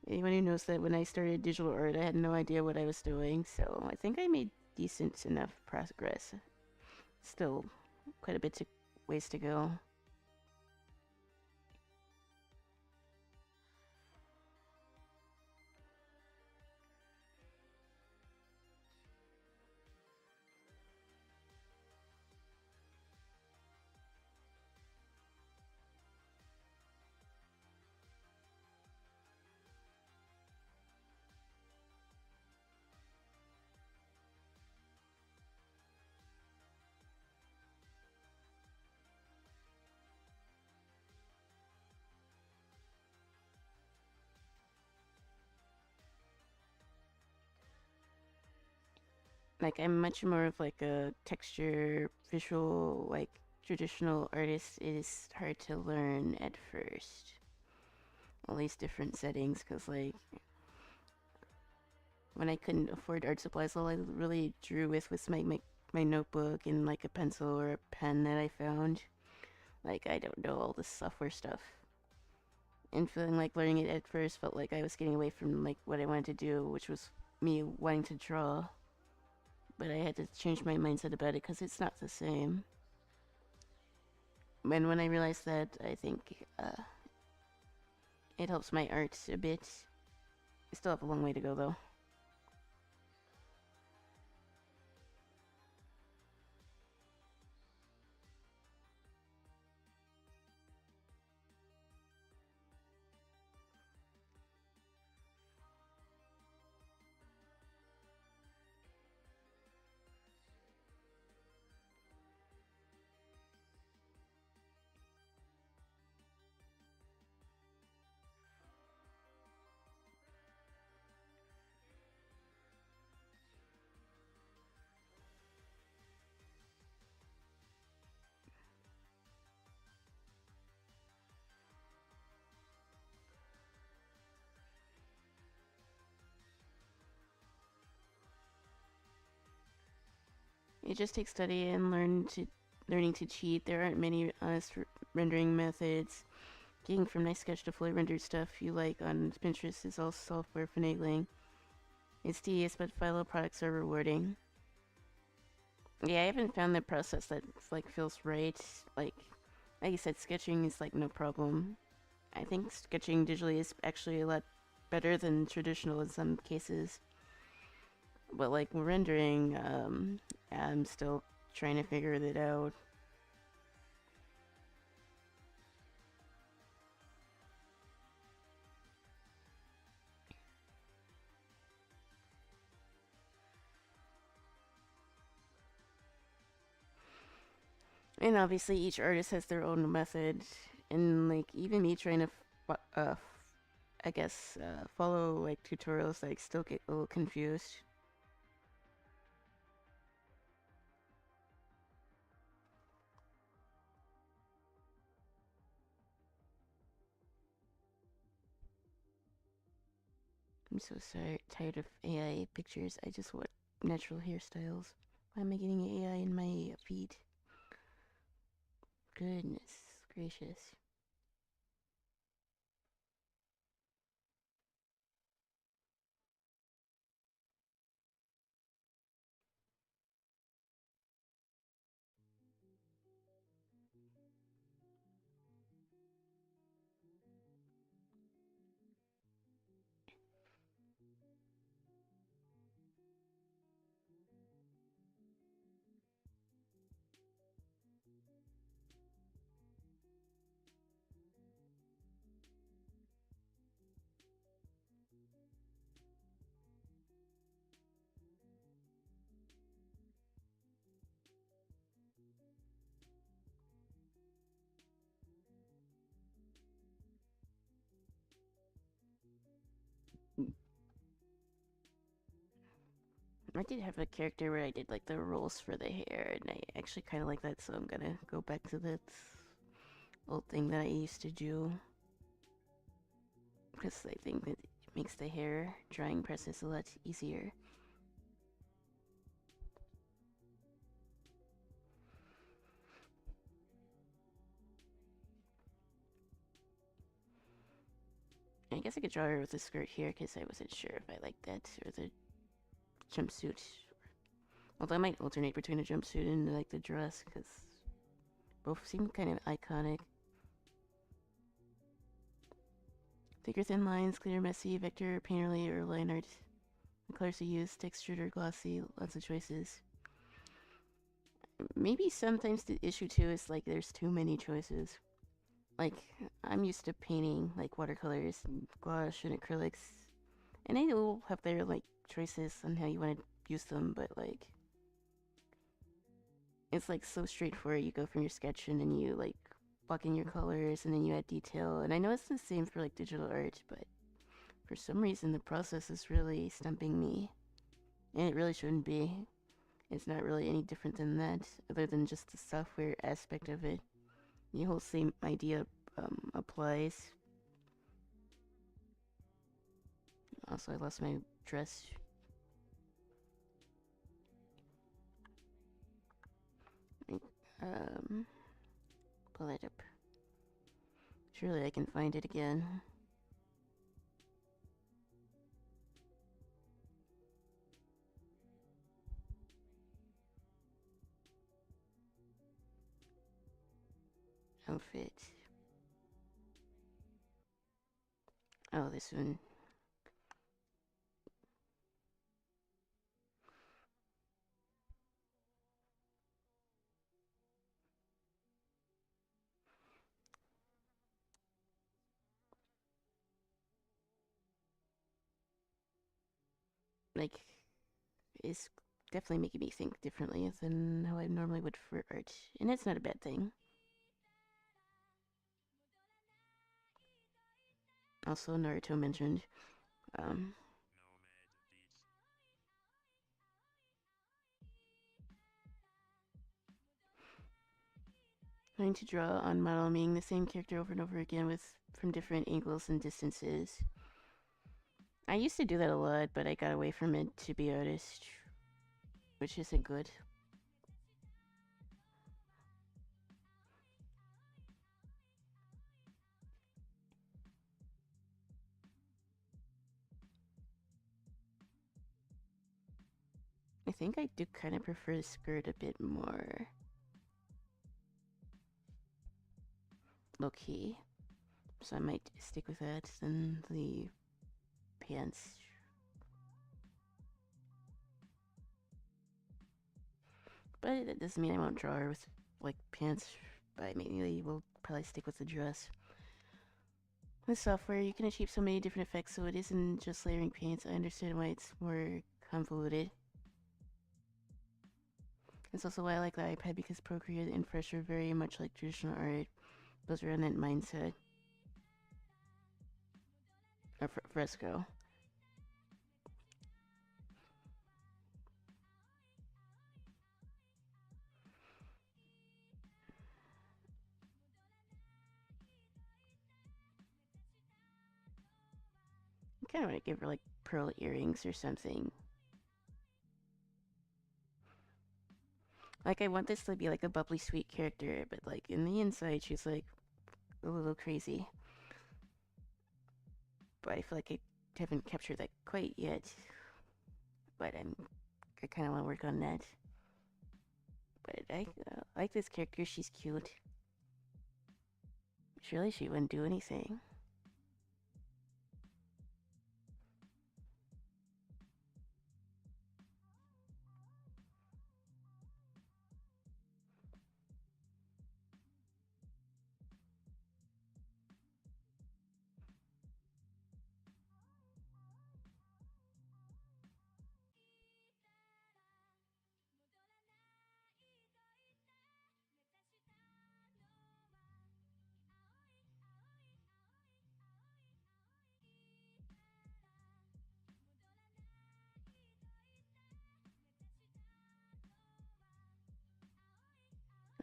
Anyone who knows that when I started digital art, I had no idea what I was doing, so I think I made decent enough progress. Still quite a bit to ways to go. Like I'm much more of like a texture visual like traditional artist. It is hard to learn at first. All these different settings, because like when I couldn't afford art supplies, all I really drew with was my notebook and like a pencil or a pen that I found. Like I don't know all this software stuff. And feeling like learning it at first felt like I was getting away from like what I wanted to do, which was me wanting to draw. But I had to change my mindset about it because it's not the same. And when I realized that, I think it helps my art a bit. I still have a long way to go though. It just takes study and learning to cheat. There aren't many honest rendering methods. Getting from nice sketch to fully rendered stuff you like on Pinterest is all software finagling. It's tedious, but final products are rewarding. Yeah, I haven't found the process that like feels right. Like you said, sketching is like no problem. I think sketching digitally is actually a lot better than traditional in some cases. But like rendering, I'm still trying to figure that out. And obviously, each artist has their own method, and like even me trying to, I guess, follow like tutorials, like still get a little confused. I'm so sorry, tired of AI pictures. I just want natural hairstyles. Why am I getting AI in my feed? Goodness gracious. I did have a character where I did like the rolls for the hair, and I actually kind of like that, so I'm gonna go back to that old thing that I used to do. Because I think that it makes the hair drying process a lot easier. I guess I could draw her with a skirt here because I wasn't sure if I liked that or the jumpsuit. Although I might alternate between a jumpsuit and like the dress because both seem kind of iconic. Thicker thin lines, clear, messy, vector, painterly, or line art. The colors to use, textured or glossy, lots of choices. Maybe sometimes the issue too is like there's too many choices. Like, I'm used to painting like watercolors and gouache and acrylics, and they all have their like choices on how you want to use them, but like it's like so straightforward. You go from your sketch and then you like block in your colors and then you add detail. And I know it's the same for like digital art, but for some reason the process is really stumping me, and it really shouldn't be. It's not really any different than that, other than just the software aspect of it. The whole same idea applies. Also, I lost my dress. Um, pull it up. Surely I can find it again. Outfit. Oh, this one. Like, it's definitely making me think differently than how I normally would for art. And it's not a bad thing. Also, Naruto mentioned. Um, Learning to draw on modeling the same character over and over again with from different angles and distances. I used to do that a lot, but I got away from it, to be honest, which isn't good. I think I do kind of prefer the skirt a bit more low-key, so I might stick with that than the pants. But that doesn't mean I won't draw her with like pants. But I mainly will probably stick with the dress. With software, you can achieve so many different effects, so it isn't just layering paints. I understand why it's more convoluted. It's also why I like the iPad, because Procreate and Fresh are very much like traditional art. Those are in that mindset. Or Fresco. I kind of want to give her like pearl earrings or something. Like, I want this to be like a bubbly, sweet character, but like in the inside, she's like a little crazy. But I feel like I haven't captured that quite yet. But I kind of want to work on that. But I like this character. She's cute. Surely she wouldn't do anything.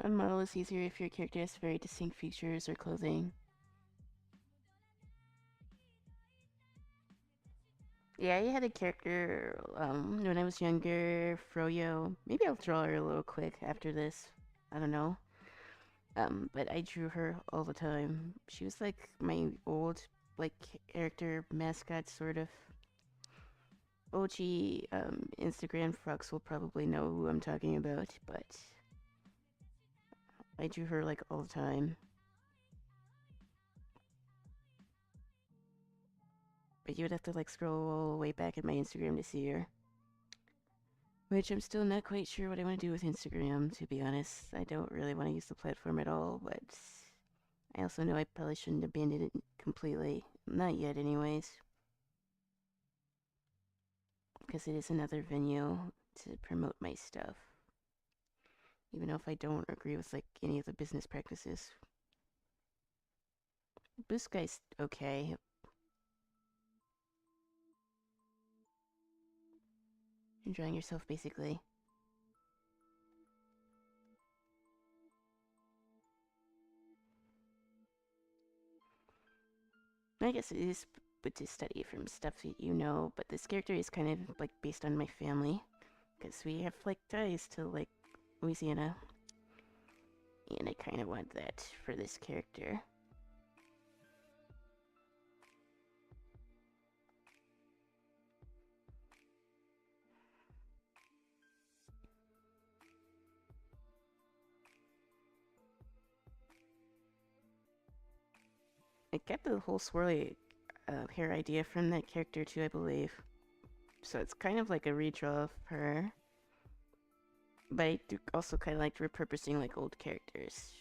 On model is easier if your character has very distinct features or clothing. Yeah, I had a character when I was younger, Froyo. Maybe I'll draw her a little quick after this. I don't know. But I drew her all the time. She was like my old like character mascot sort of. OG Instagram fucks will probably know who I'm talking about, but I drew her like all the time. But you would have to like scroll all the way back at my Instagram to see her. Which I'm still not quite sure what I want to do with Instagram, to be honest. I don't really want to use the platform at all, but I also know I probably shouldn't abandon it completely. Not yet, anyways. Because it is another venue to promote my stuff. Even if I don't agree with like any of the business practices. Boost Guy's okay. Enjoying yourself, basically. I guess it is good to study from stuff that you know, but this character is kind of like based on my family. Because we have like ties to like Louisiana. And I kind of want that for this character. I got the whole swirly hair idea from that character too, I believe. So it's kind of like a redraw of her. But I do also kind of like repurposing like old characters.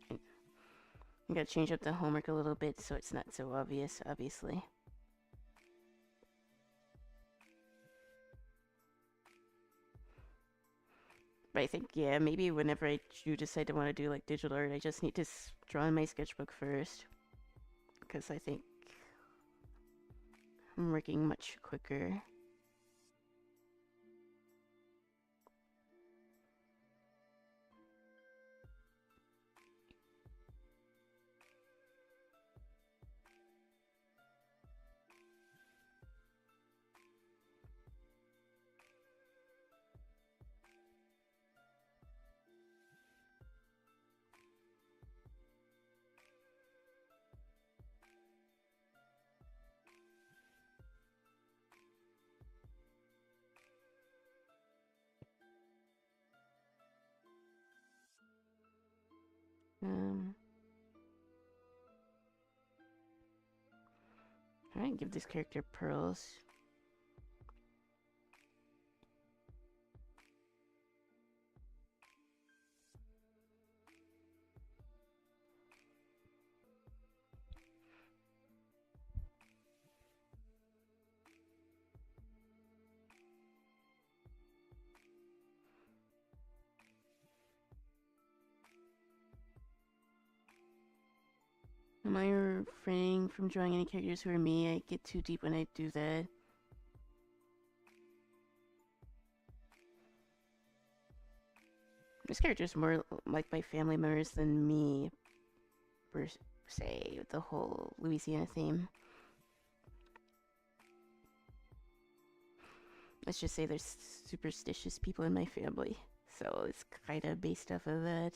I gotta change up the homework a little bit so it's not so obvious, obviously. But I think, yeah, maybe whenever I do decide to want to do like digital art, I just need to draw in my sketchbook first. Because I think I'm working much quicker. Um, Alright, give this character pearls. Am I refraining from drawing any characters who are me? I get too deep when I do that. This character is more like my family members than me, per se, with the whole Louisiana theme. Let's just say there's superstitious people in my family, so it's kind of based off of that.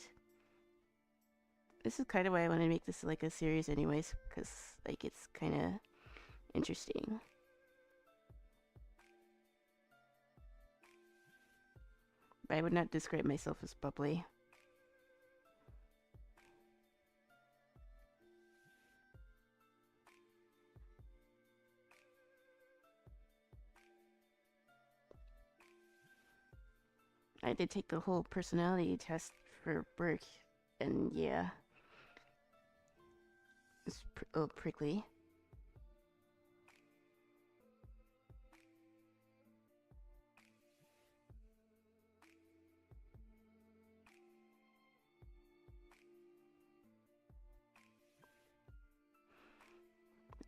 This is kind of why I want to make this like a series anyways, because like it's kind of interesting. But I would not describe myself as bubbly. I did take the whole personality test for work, and yeah, it's a little prickly.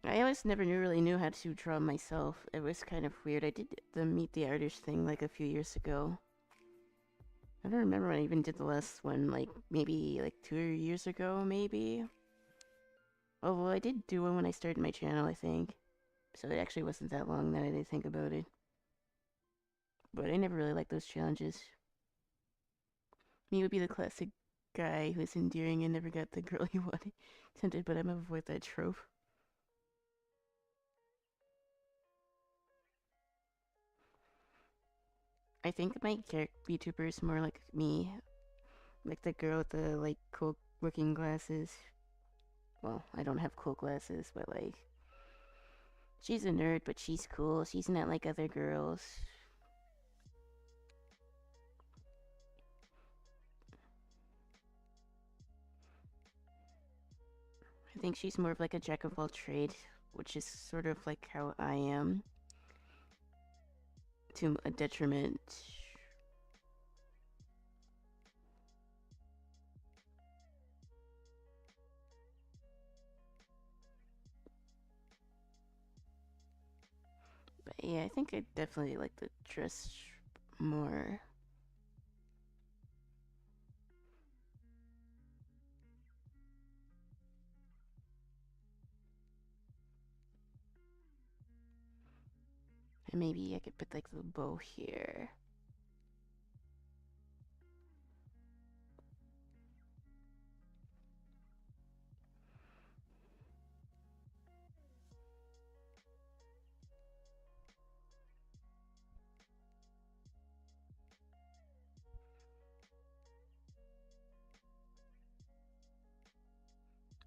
I always never really knew how to draw myself. It was kind of weird. I did the Meet the Artist thing like a few years ago. I don't remember when I even did the last one, like maybe like 2 years ago, maybe. Although I did do one when I started my channel, I think. So it actually wasn't that long that I did think about it. But I never really liked those challenges. Me would be the classic guy who's endearing and never got the girl he wanted, but I'm avoid that trope. I think my VTuber is more like me, like the girl with the like cool looking glasses. Well, I don't have cool glasses, but like she's a nerd, but she's cool. She's not like other girls. I think she's more of like a jack of all trades, which is sort of like how I am, to a detriment. But yeah, I think I definitely like the dress more. And maybe I could put like the bow here.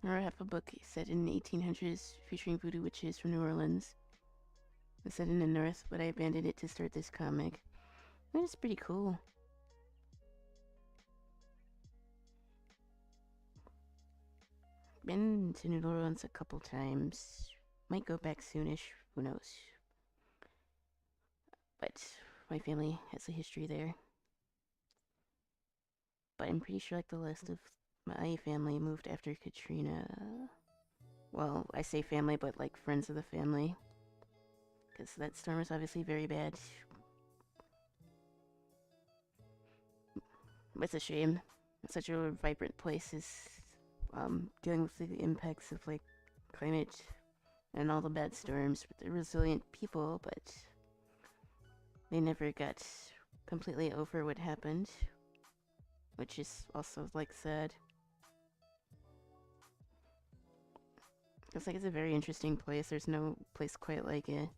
Or I have a book set in the 1800s featuring voodoo witches from New Orleans. It's set in the North, but I abandoned it to start this comic. It's pretty cool. Been to New Orleans a couple times. Might go back soonish. Who knows? But my family has a history there. But I'm pretty sure like the rest of my family moved after Katrina. Well, I say family, but like friends of the family. Because that storm was obviously very bad. It's a shame. It's such a vibrant place is dealing with the impacts of like climate and all the bad storms with the resilient people, but they never got completely over what happened, which is also like sad. It's like it's a very interesting place. There's no place quite like it.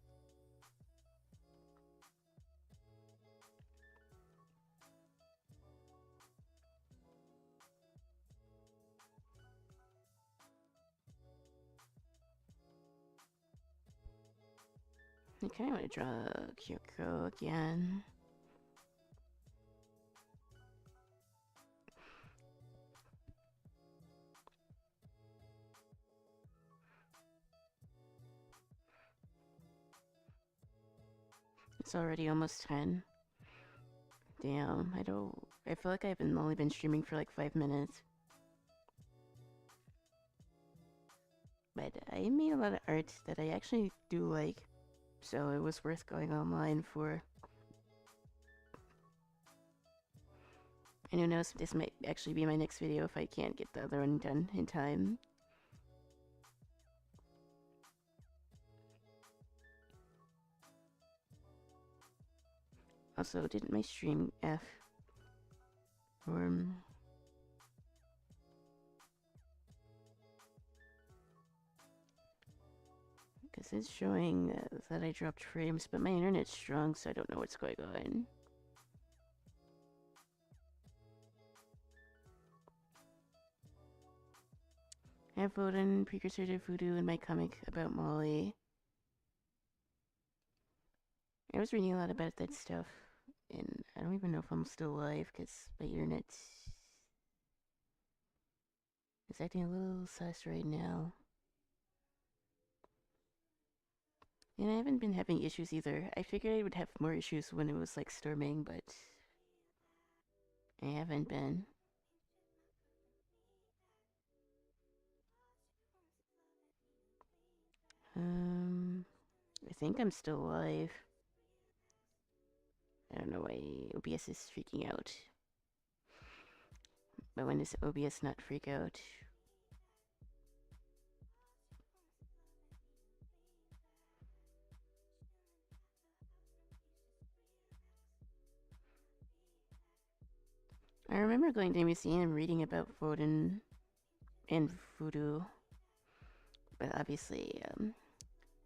I kind of want to draw Kyoko again. It's already almost 10. Damn, I feel like I've only been streaming for like 5 minutes. But I made a lot of art that I actually do like, so it was worth going online for. And who knows, this might actually be my next video if I can't get the other one done in time. Also, didn't my stream F? Or... Because it's showing that I dropped frames, but my internet's strong, so I don't know what's going on. I have Odin, precursor to voodoo, in my comic about Molly. I was reading a lot about that stuff, and I don't even know if I'm still alive, because my internet is acting a little sus right now. And I haven't been having issues either. I figured I would have more issues when it was like storming, but I haven't been. I think I'm still alive. I don't know why OBS is freaking out. But when does OBS not freak out? I remember going to a museum reading about Foden and voodoo, but obviously,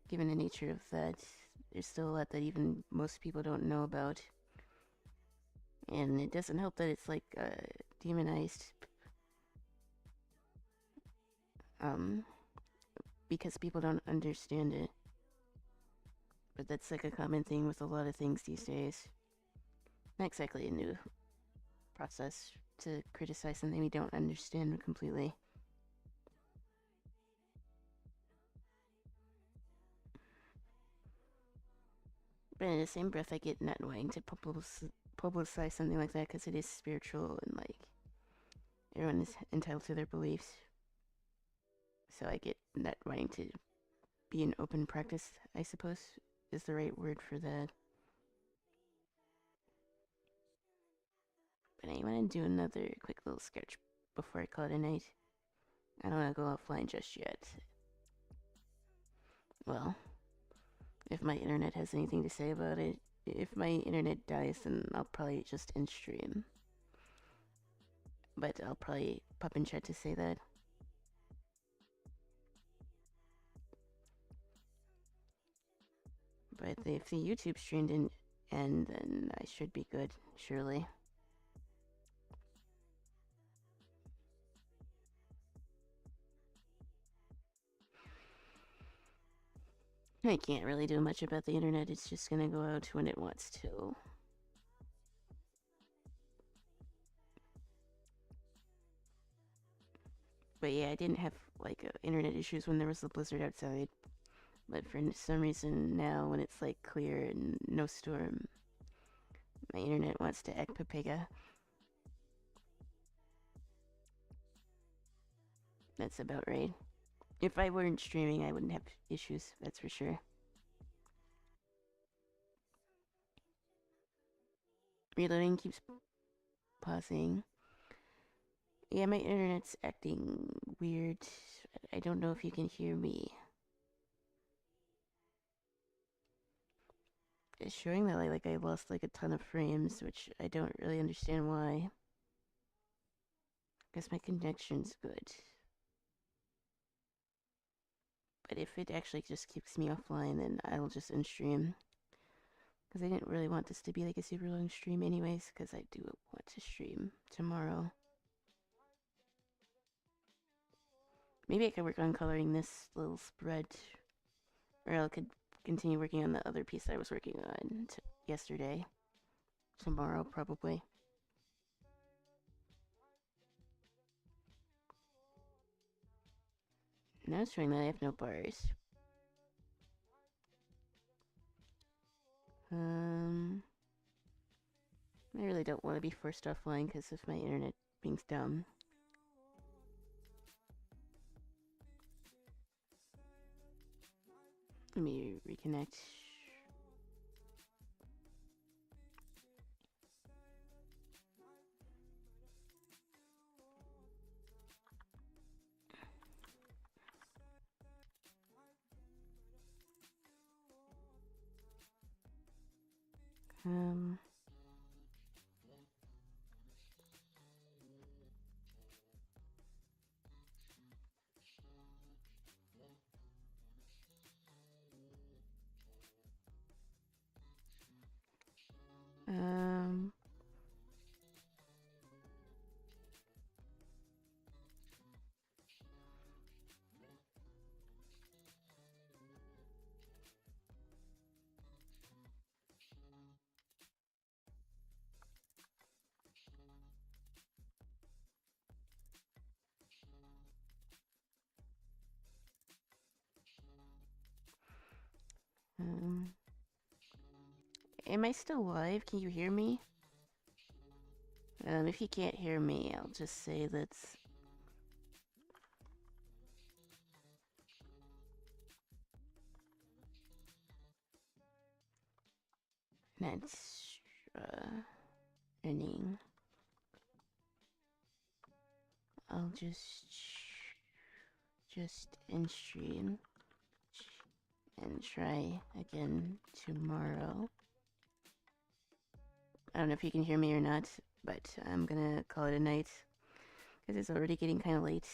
given the nature of that, there's still a lot that even most people don't know about. And it doesn't help that it's like demonized because people don't understand it. But that's like a common thing with a lot of things these days. Not exactly a new process to criticize something we don't understand completely. But in the same breath, I get not wanting to publicize something like that because it is spiritual and like everyone is entitled to their beliefs. So I get not wanting to be an open practice, I suppose, is the right word for that. But I want to do another quick little sketch before I call it a night. I don't want to go offline just yet. Well, if my internet has anything to say about it, if my internet dies, then I'll probably just end stream. But I'll probably pop in chat to say that. But if the YouTube stream didn't end, then I should be good, surely. I can't really do much about the internet, it's just gonna go out when it wants to. But yeah, I didn't have like internet issues when there was a blizzard outside. But for some reason now, when it's like clear and no storm, my internet wants to act papega. That's about right. If I weren't streaming, I wouldn't have issues, that's for sure. Reloading keeps pausing. Yeah, my internet's acting weird. I don't know if you can hear me. It's showing that I lost like a ton of frames, which I don't really understand why. Guess my connection's good. But if it actually just keeps me offline, then I'll just end stream. Because I didn't really want this to be like a super long stream anyways, because I do want to stream tomorrow. Maybe I could work on coloring this little spread. Or I could continue working on the other piece I was working on yesterday. Tomorrow, probably. Now it's showing that I have no bars. I really don't want to be forced offline because of my internet being dumb. Let me reconnect. Um, um, um, am I still live? Can you hear me? If you can't hear me, I'll just say that's... That's, ending. I'll just end stream and try again tomorrow. I don't know if you can hear me or not, but I'm gonna call it a night because it's already getting kind of late.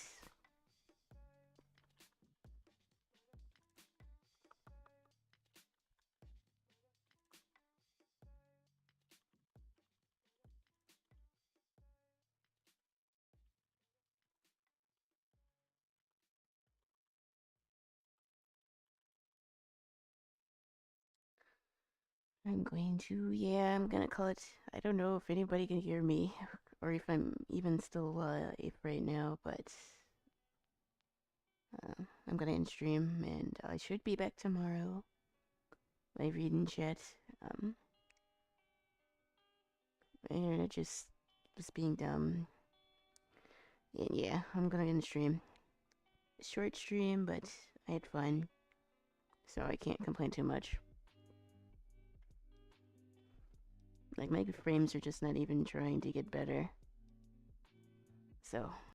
I'm gonna call it. I don't know if anybody can hear me or if I'm even still alive right now, but I'm gonna end stream and I should be back tomorrow. My reading chat. My internet just was being dumb. And yeah, I'm gonna end stream. Short stream, but I had fun, so I can't complain too much. Like, my frames are just not even trying to get better. So,